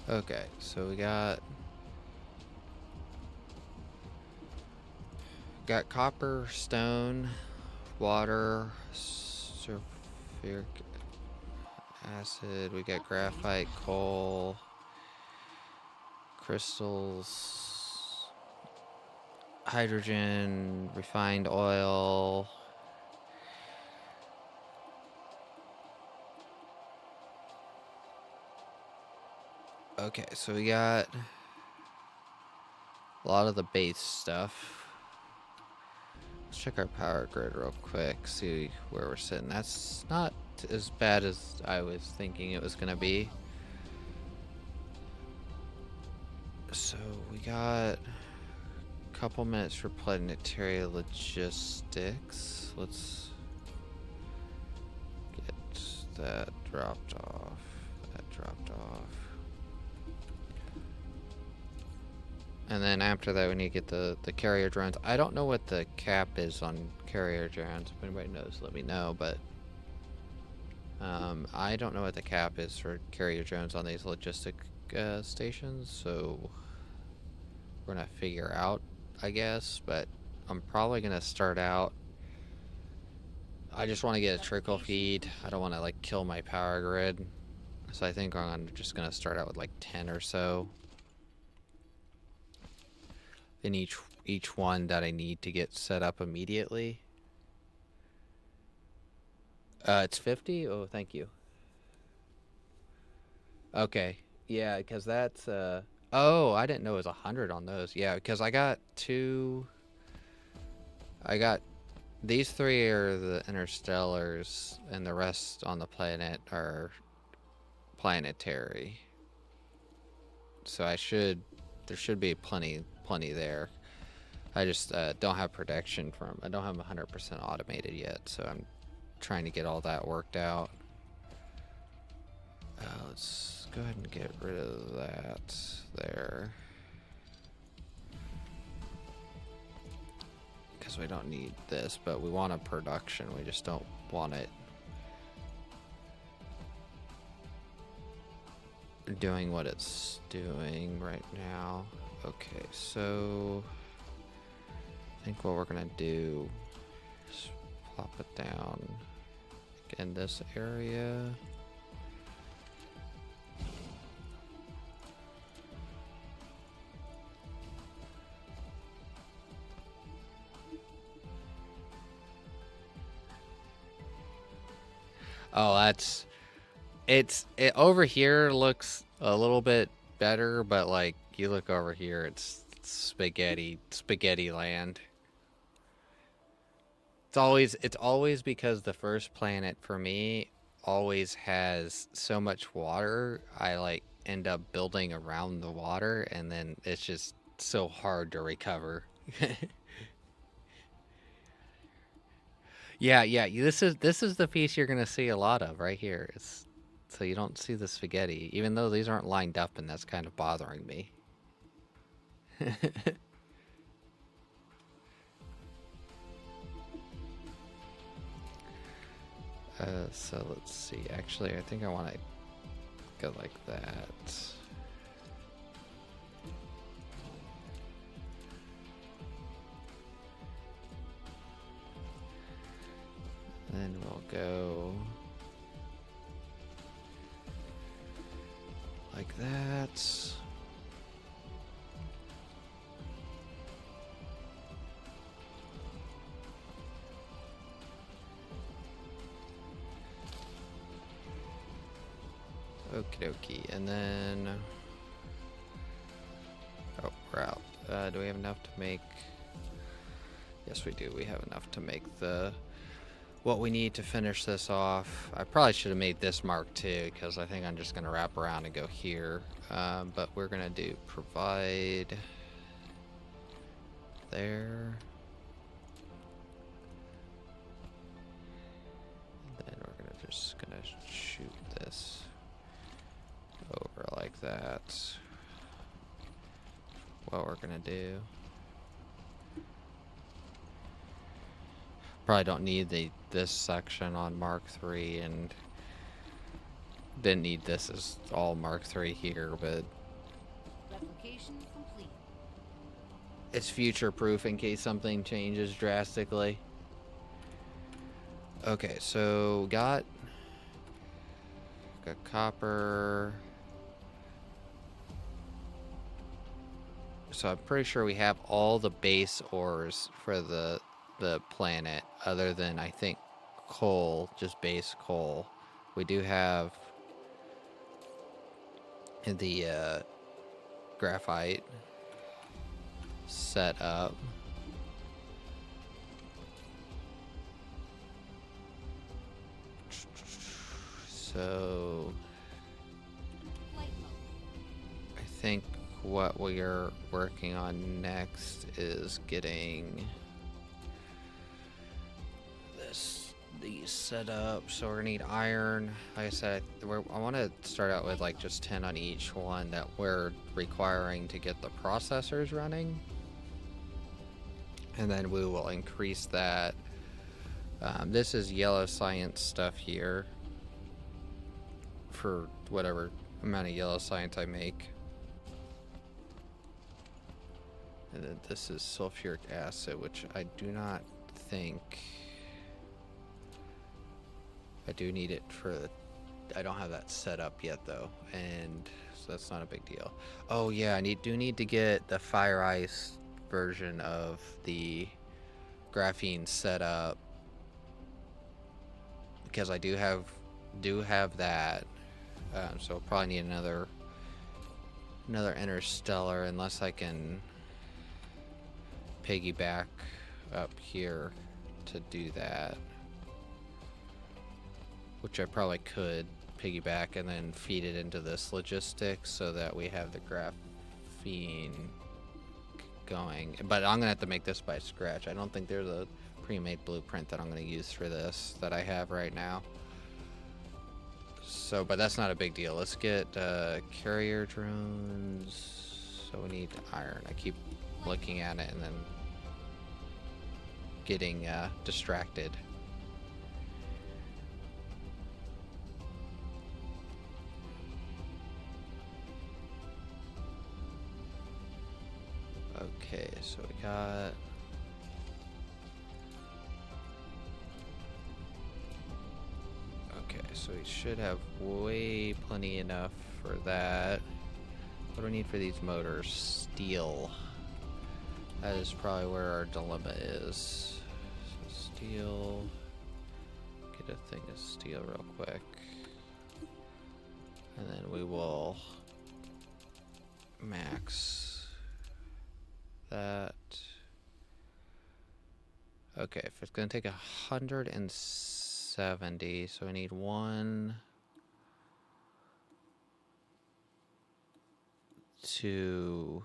[SPEAKER 1] Okay, so we got copper, stone, water, sulfuric acid, we got graphite, coal, crystals, hydrogen, refined oil. Okay, so we got a lot of the base stuff. Let's check our power grid real quick, see where we're sitting. That's not as bad as I was thinking it was gonna be. So we got a couple minutes for planetary logistics. Let's get that dropped off. That dropped off. And then after that, we need to get the carrier drones. I don't know what the cap is on carrier drones. If anybody knows, let me know. But I don't know what the cap is for carrier drones on these logistic stations. So we're gonna figure out, I guess. But I'm probably gonna start out. I just want to get a trickle feed. I don't want to like kill my power grid. So I think I'm just gonna start out with like 10 or so. In each one that I need to get set up immediately. It's 50? Oh, thank you. Okay. Yeah, because that's oh, I didn't know it was 100 on those. Yeah, because I got these three are the interstellars and the rest on the planet are planetary. So there should be plenty there. I just don't have protection from. I don't have 100% automated yet, so I'm trying to get all that worked out. Let's go ahead and get rid of that there, because we don't need this, but we want a production. We just don't want it doing what it's doing right now. Okay, so I think what we're gonna do is plop it down in this area. Oh, it over here looks a little bit better, but like you look over here, it's spaghetti land. It's always because the first planet for me always has so much water, I like end up building around the water, and then it's just so hard to recover. Yeah, yeah. This is the piece you're gonna see a lot of right here. It's so you don't see the spaghetti, even though these aren't lined up, and that's kind of bothering me. So let's see. Actually, I think I want to go like that. Then we'll go like that. Okie dokie. And then... Oh, we're out. Do we have enough to make... Yes, we do. We have enough to make the... what we need to finish this off. I probably should have made this mark too, because I think I'm just going to wrap around and go here. But we're going to do provide there. And then we're just going to shoot this over like that. What we're going to do. Probably don't need this section on Mark III, and didn't need this as all Mark III here, but
[SPEAKER 2] Replication complete.
[SPEAKER 1] it's future proof in case something changes drastically. Okay, so got copper. So I'm pretty sure we have all the base ores for the planet, other than I think coal, just base coal. We do have the graphite set up. So
[SPEAKER 2] Flight mode.
[SPEAKER 1] I think what we are working on next is getting these set up. So we're gonna need iron. Like I said, I want to start out with like just 10 on each one that we're requiring to get the processors running, and then we will increase that. This is yellow science stuff here for whatever amount of yellow science I make. And then this is sulfuric acid, which I do not think... I do need it for the... I don't have that set up yet, though, and so that's not a big deal. Oh, yeah, I do need to get the fire ice version of the graphene set up, because I do have that. So I'll probably need another interstellar, unless I can piggyback up here to do that, which I probably could piggyback and then feed it into this logistics so that we have the graphene going. But I'm gonna have to make this by scratch. I don't think there's a pre-made blueprint that I'm gonna use for this that I have right now. So, but that's not a big deal. Let's get carrier drones. So we need iron. I keep looking at it and then getting distracted. Okay, so we got... Okay, so we should have way plenty enough for that. What do we need for these motors? Steel. That is probably where our dilemma is. So steel. Get a thing of steel real quick. And then we will max that. Okay, if it's gonna take 100 and 70. So we need 1, 2.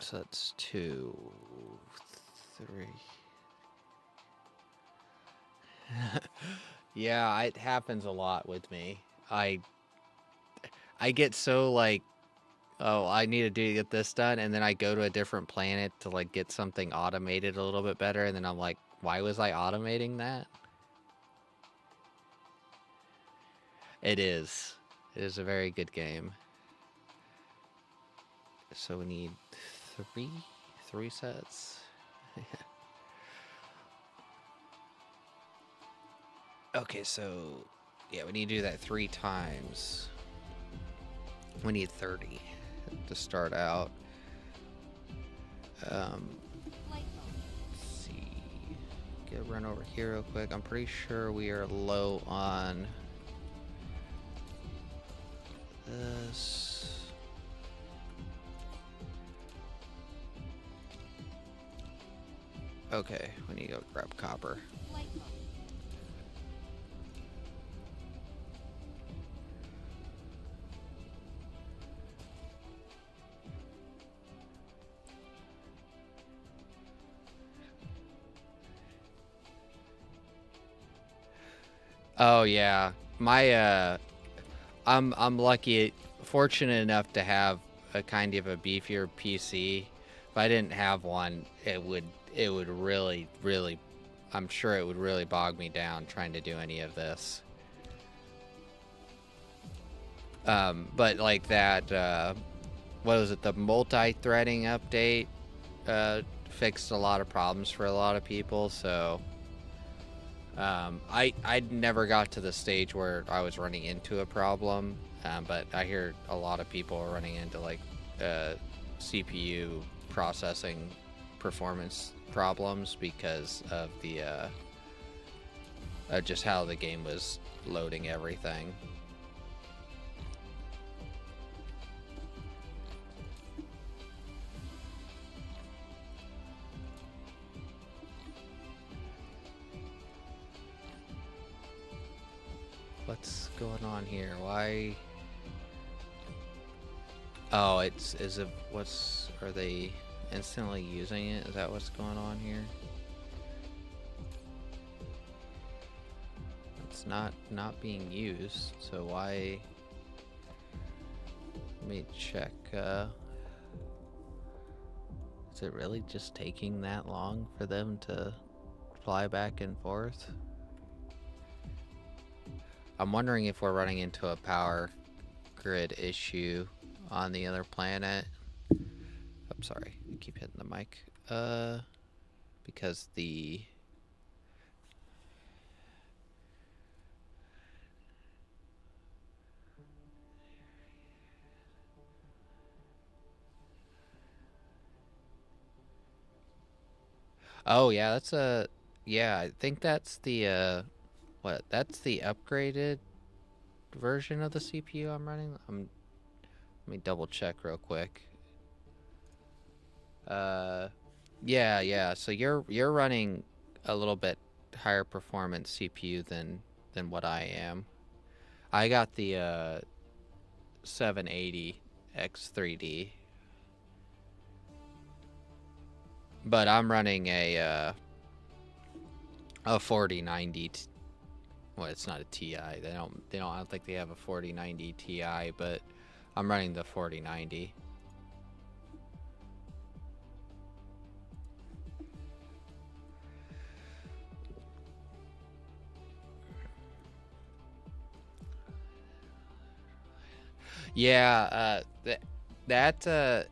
[SPEAKER 1] So that's 2, 3. Yeah, it happens a lot with me. I get so like, oh, I need to get this done, and then I go to a different planet to like get something automated a little bit better, and then I'm like, why was I automating that? It is. It is a very good game. So we need 3 sets. Okay, so yeah, we need to do that 3 times. We need 30 to start out.
[SPEAKER 2] Flight mode.
[SPEAKER 1] Let's see. Get run over here real quick. I'm pretty sure we are low on this. Okay, we need to go grab copper.
[SPEAKER 2] Flight mode.
[SPEAKER 1] Oh yeah, my I'm lucky, fortunate enough to have a kind of a beefier PC. If I didn't have one, it would really, I'm sure it would really bog me down trying to do any of this. But like that, what was it? The multi-threading update fixed a lot of problems for a lot of people. So I never got to the stage where I was running into a problem, but I hear a lot of people are running into like CPU processing performance problems because of the just how the game was loading everything. What's going on here? Why? Oh, is it, are they instantly using it? Is that what's going on here? It's not being used, so why? Let me check, is it really just taking that long for them to fly back and forth? I'm wondering if we're running into a power grid issue on the other planet. I'm sorry, I keep hitting the mic. Because the... Oh yeah, that's a... Yeah, I think that's the, what? That's the upgraded version of the CPU I'm running? Let me double check real quick. Yeah. So you're running a little bit higher performance CPU than what I am. I got the 780 X3D, but I'm running a 4090. Well, it's not a Ti. They don't. I don't think they have a 4090 Ti, but I'm running the 4090. Yeah, that's a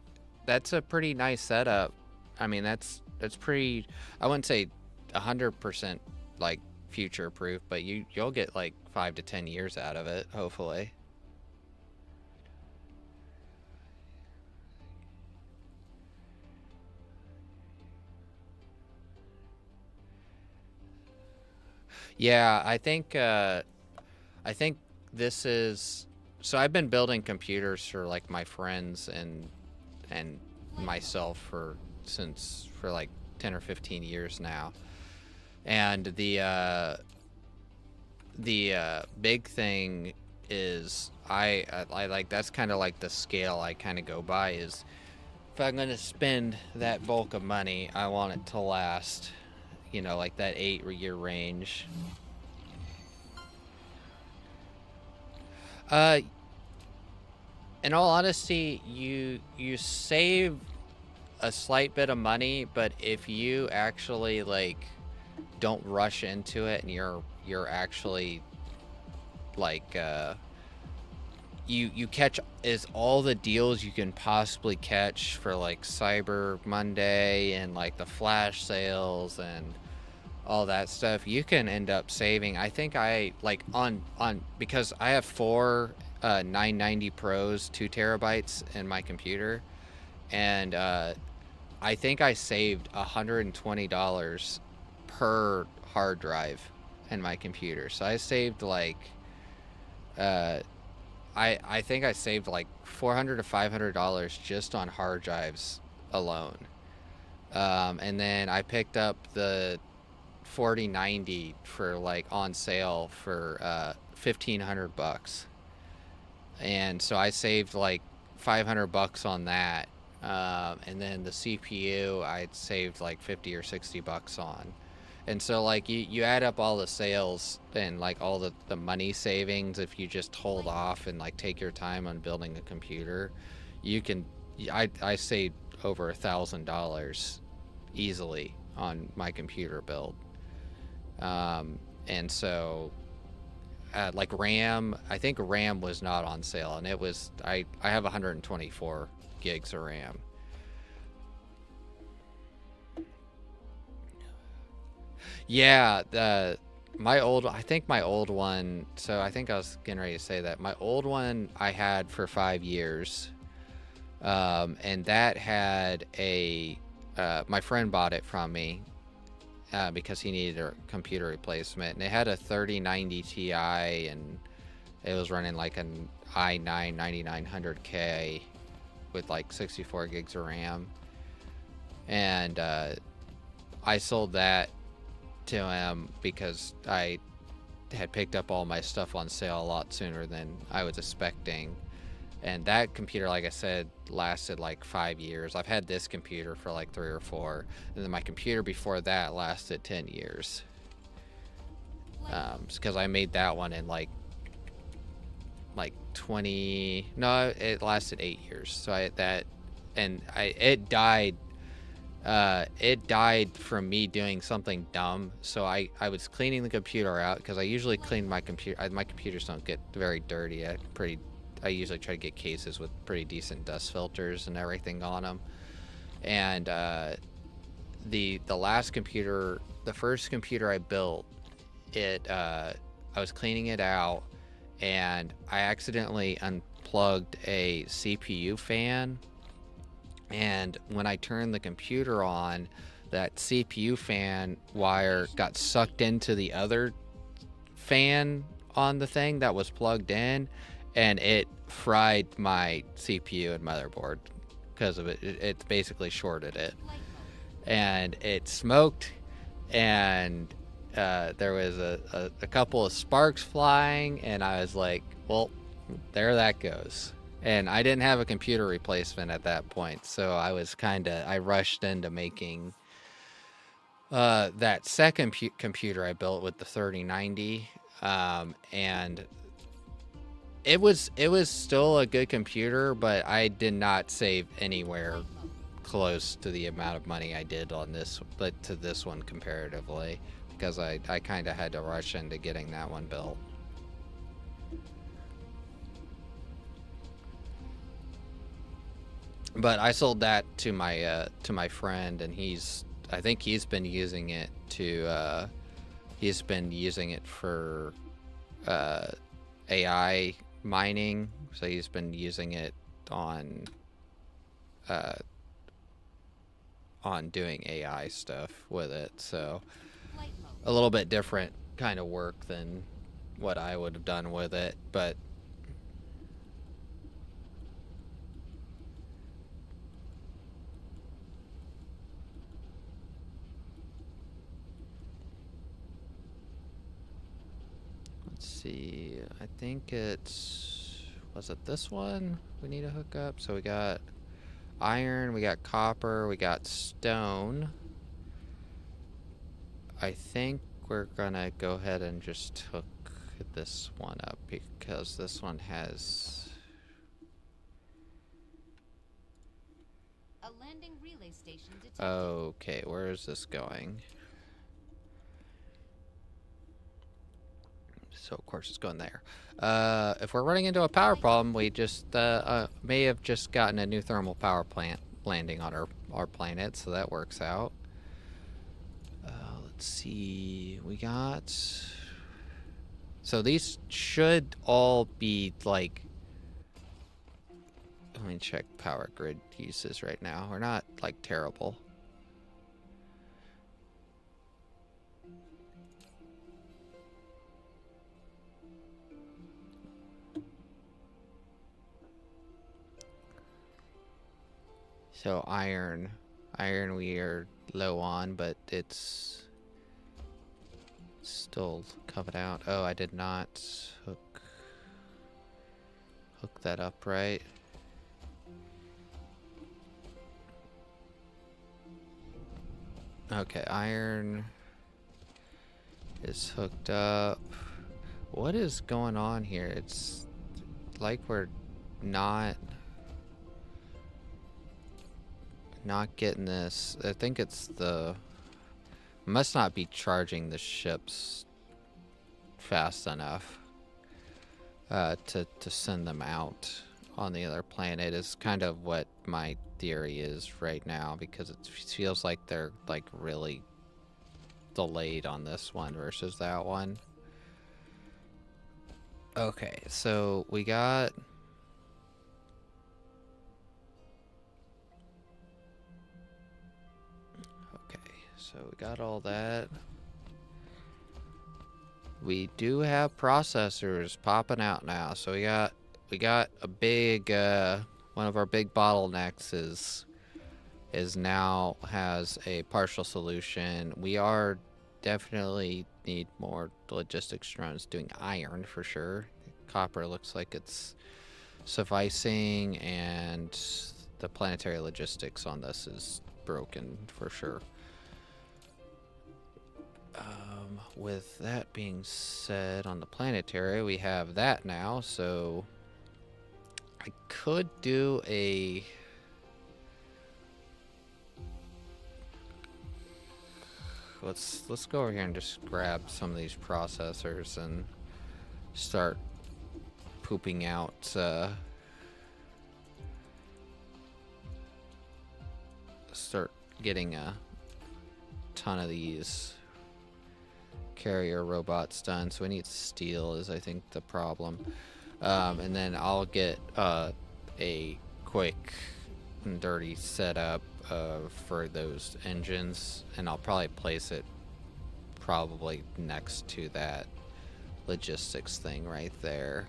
[SPEAKER 1] pretty nice setup. I mean, that's pretty. I wouldn't say 100% like future proof, but you'll get like 5 to 10 years out of it, hopefully. Yeah, I think this is, so I've been building computers for like my friends and myself for since for like 10 or 15 years now. And the big thing is I like, that's kind of like the scale I kind of go by, is if I'm going to spend that bulk of money, I want it to last, you know, like that 8-year range. In all honesty, you save a slight bit of money, but if you actually like don't rush into it and you're actually like you catch is all the deals you can possibly catch for like Cyber Monday and like the flash sales and all that stuff, you can end up saving. I think I like on because I have four 990 Pros 2 terabytes in my computer, and I think I saved $120 per hard drive in my computer. So I saved like I think I saved like $400 to $500 just on hard drives alone. And then I picked up the 4090 for like on sale for $1,500, and so I saved like $500 on that. And then the CPU I'd saved like $50 or $60 on. And so like you add up all the sales and like all the money savings, if you just hold off and like take your time on building a computer, you can I saved over $1,000 easily on my computer build. And so like RAM, I think RAM was not on sale, and it was I have 124 gigs of RAM. Yeah, I think my old one, so I think I was getting ready to say that my old one I had for 5 years, and that had my friend bought it from me because he needed a computer replacement, and it had a 3090 Ti, and it was running like an i9 9900K with like 64 gigs of RAM, and I sold that to him because I had picked up all my stuff on sale a lot sooner than I was expecting. And that computer, like I said, lasted like 5 years. I've had this computer for like 3 or 4, and then my computer before that lasted 10 years. Because I made that one in like 20. No, it lasted 8 years. So it died. It died from me doing something dumb. So I was cleaning the computer out, because I usually clean my computer. My computers don't get very dirty. I usually try to get cases with pretty decent dust filters and everything on them. And the last computer, the first computer I built, I was cleaning it out, and I accidentally unplugged a CPU fan. And when I turned the computer on, that CPU fan wire got sucked into the other fan on the thing that was plugged in, and it fried my CPU and motherboard because of it. It basically shorted it, and it smoked, and there was a couple of sparks flying, and I was like, well, there that goes. And I didn't have a computer replacement at that point, so I rushed into making that second computer I built with the 3090, and it was still a good computer, but I did not save anywhere close to the amount of money I did on this, but to this one comparatively, because I kind of had to rush into getting that one built. But I sold that to my friend, and I think he's been using it for AI mining. So he's been using it on doing AI stuff with it. So a little bit different kind of work than what I would have done with it, but Let's see. I think it's... Was it this one we need to hook up? So we got iron, we got copper, we got stone. I think we're gonna go ahead and just hook this one up because this one has...
[SPEAKER 2] A landing relay station detected.
[SPEAKER 1] Okay, where is this going? So of course it's going there. If we're running into a power problem, we just may have just gotten a new thermal power plant landing on our planet, so that works out. Let's see, we got... So these should all be like... Let me check power grid uses right now. We're not like terrible. So iron we are low on, but it's still coming out. Oh, I did not hook that up right. Okay, iron is hooked up. What is going on here? It's like we're not getting this. I think it's the... Must not be charging the ships fast enough to send them out on the other planet is kind of what my theory is right now, because it feels like they're like really delayed on this one versus that one. Okay, so we got... Okay, so we got all that. We do have processors popping out now, so we got a big one of our big bottlenecks is now has a partial solution. We are definitely need more logistics drones doing iron for sure. Copper looks like it's sufficing, and the planetary logistics on this is broken for sure. With that being said, on the planetary, we have that now, so I could do a... Let's go over here and just grab some of these processors and start pooping out start getting a ton of these carrier robots done. So we need steel is I think the problem. And then I'll get a quick and dirty setup for those engines, and I'll probably place it probably next to that logistics thing right there,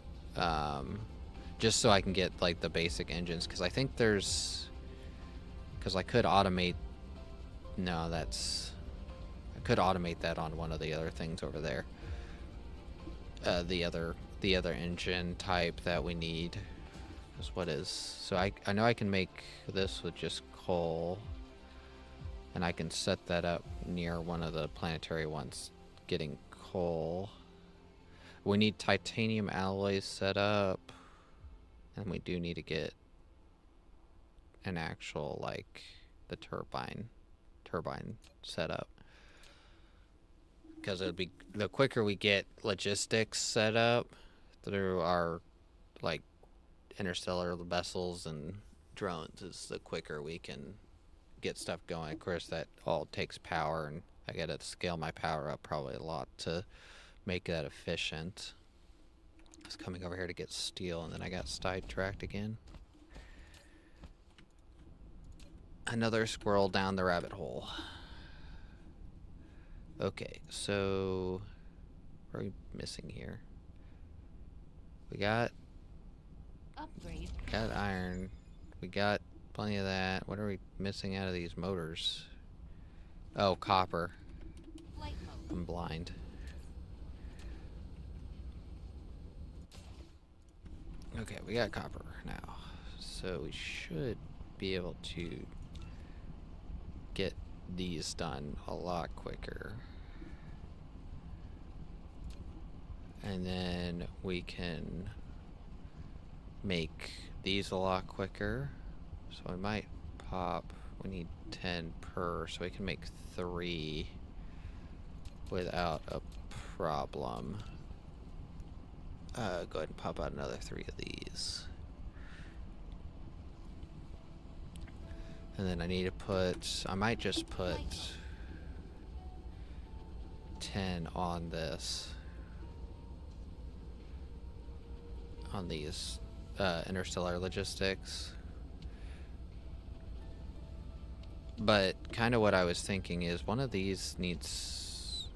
[SPEAKER 1] just so I can get like the basic engines, because I think there's... Because I could automate... No, that's... I could automate that on one of the other things over there. The other engine type that we need is what is... So I know I can make this with just coal, and I can set that up near one of the planetary ones getting coal. We need titanium alloys set up, and we do need to get an actual, like, the turbine set up, because it'll be the quicker we get logistics set up through our like interstellar vessels and drones, is the quicker we can get stuff going. Of course, that all takes power, and I gotta scale my power up probably a lot to make that efficient. I was coming over here to get steel, and then I got sidetracked again. Another squirrel down the rabbit hole. Okay, so what are we missing here? We got
[SPEAKER 2] Upgrade.
[SPEAKER 1] iron. We got plenty of that. What are we missing out of these motors? Oh, copper.
[SPEAKER 2] Flight mode.
[SPEAKER 1] I'm blind. Okay, we got copper now. So we should be able to get these done a lot quicker. And then we can make these a lot quicker. So we might pop, we need 10 per, so we can make 3 without a problem. Go ahead and pop out another 3 of these. And then I need to put, I might just put 10 on this. On these interstellar logistics. But kind of what I was thinking is one of these needs,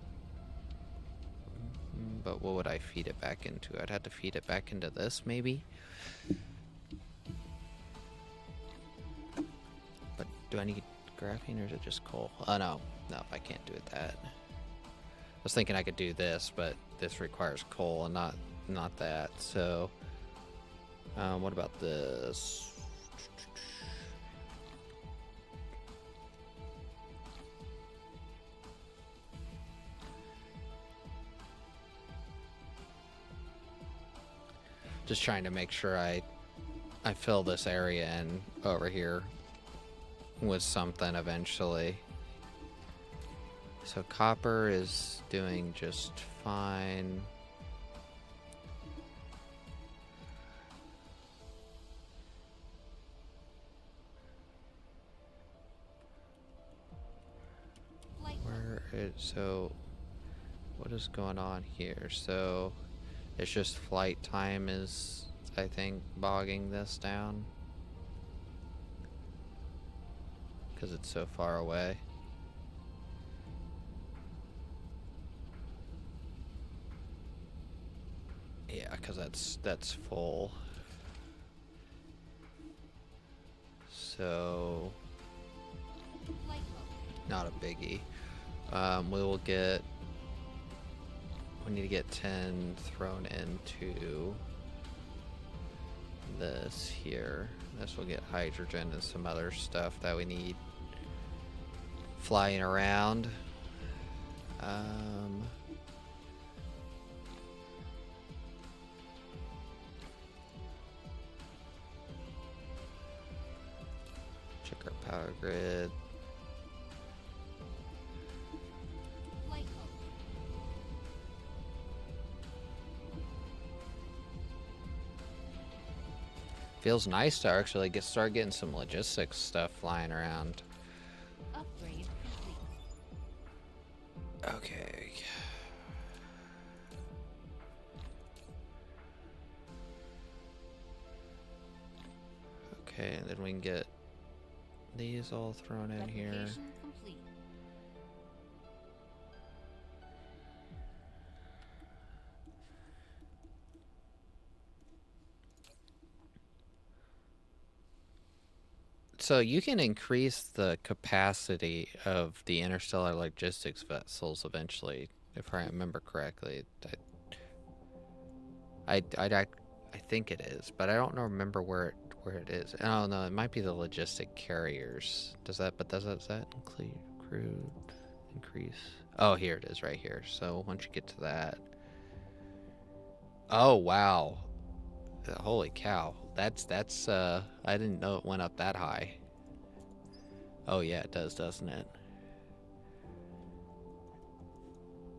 [SPEAKER 1] but what would I feed it back into? I'd have to feed it back into this maybe. But do I need graphene or is it just coal? Oh no, I can't do it that. I was thinking I could do this, but this requires coal and not that. So what about this? Just trying to make sure I fill this area in over here with something eventually. So copper is doing just fine. So what is going on here? So it's just flight time is, I think, bogging this down because it's so far away. Yeah, because that's full. So not a biggie. We need to get 10 thrown into this here. This will get hydrogen and some other stuff that we need flying around. Check our power grid. Feels nice to actually start getting some logistics stuff flying around.
[SPEAKER 2] Upgrade complete.
[SPEAKER 1] Okay. Okay, and then we can get these all thrown in here.
[SPEAKER 2] Replication complete.
[SPEAKER 1] So you can increase the capacity of the interstellar logistics vessels eventually, if I remember correctly. I think it is, but I don't remember where it is. Oh no, it might be the logistic carriers. Does that include increase? Oh, here it is, right here. So once you get to that, oh wow, holy cow, that's I didn't know it went up that high. Oh yeah, it does, doesn't it?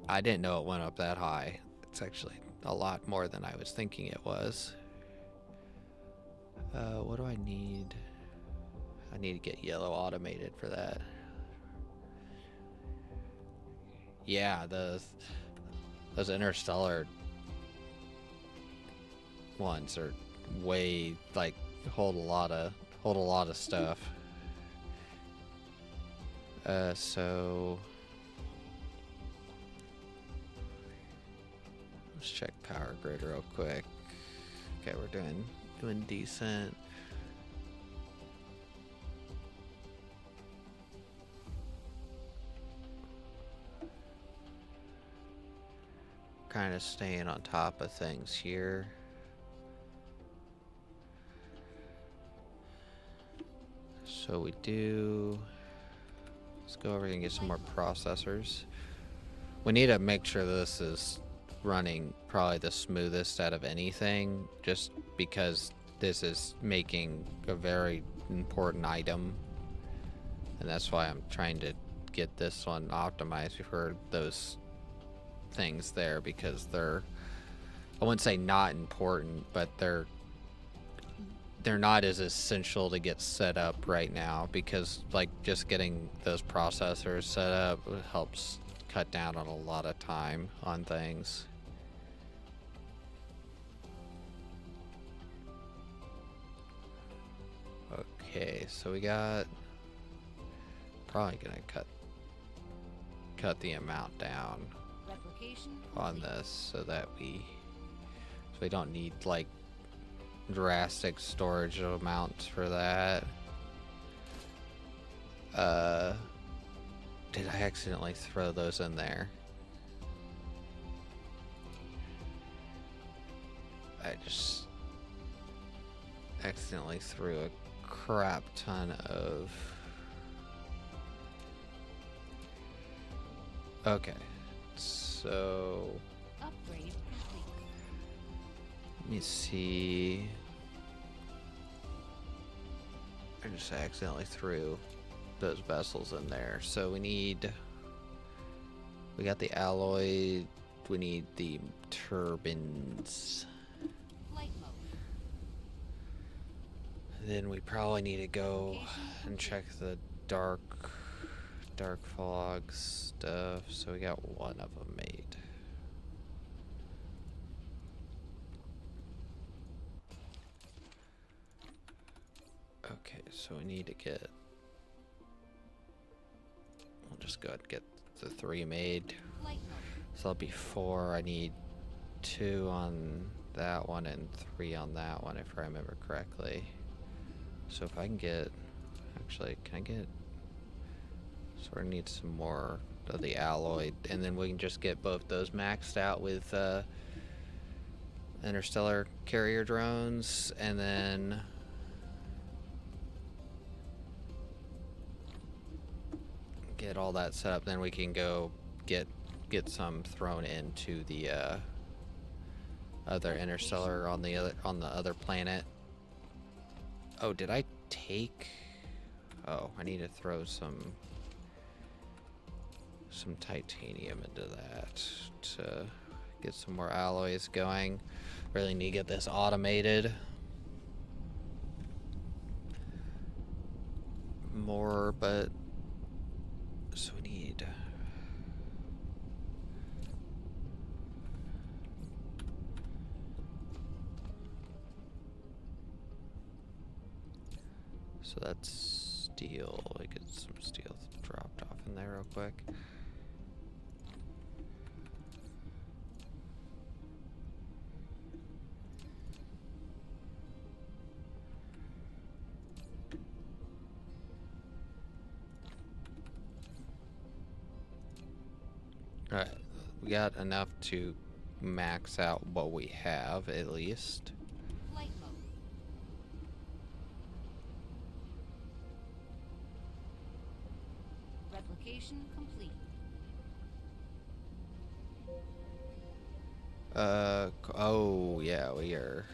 [SPEAKER 1] I didn't know it went up that high. It's actually a lot more than I was thinking it was. What do I need? I need to get yellow automated for that. Yeah, those interstellar ones are way, like, hold a lot of stuff. So let's check power grid real quick. Okay, we're doing decent. Kind of staying on top of things here. So we do. Let's go over here and get some more processors. We need to make sure this is running probably the smoothest out of anything, just because this is making a very important item. And that's why I'm trying to get this one optimized before those things there, because they're, I wouldn't say not important, but they're not as essential to get set up right now, because like just getting those processors set up helps cut down on a lot of time on things. Okay, so we got, probably gonna cut the amount down on this so that we don't need like drastic storage amounts for that. Did I accidentally throw those in there? I just accidentally threw a crap ton of... Okay, so
[SPEAKER 2] Upgrade complete.
[SPEAKER 1] let me see. I just accidentally threw those vessels in there. So we got the alloy, we need the turbines.
[SPEAKER 2] Flight mode.
[SPEAKER 1] Then we probably need to go and check the dark fog stuff. So we got one of them made. Okay, so we need to get, we'll just go ahead and get the 3 made.
[SPEAKER 2] Flight mode.
[SPEAKER 1] So that'll be 4. I need 2 on that one and 3 on that one, if I remember correctly. So if I can get, actually, can I get, sort of need some more of the alloy, and then we can just get both those maxed out with interstellar carrier drones, and then get all that set up. Then we can go get some thrown into the other interstellar on the other planet. Oh, did I take? Oh, I need to throw some titanium into that to get some more alloys going. Really need to get this automated more, but so we need, so that's steel. I get some steel dropped off in there real quick. Alright, we got enough to max out what we have, at least.
[SPEAKER 2] Flight mode. Replication complete.
[SPEAKER 1] Oh, yeah, we are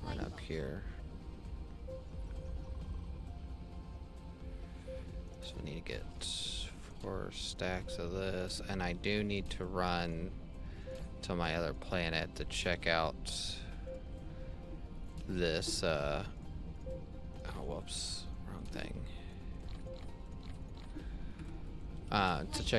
[SPEAKER 1] right up here. So we need to get 4 stacks of this, and I do need to run to my other planet to check out this, oh, whoops, wrong thing. To check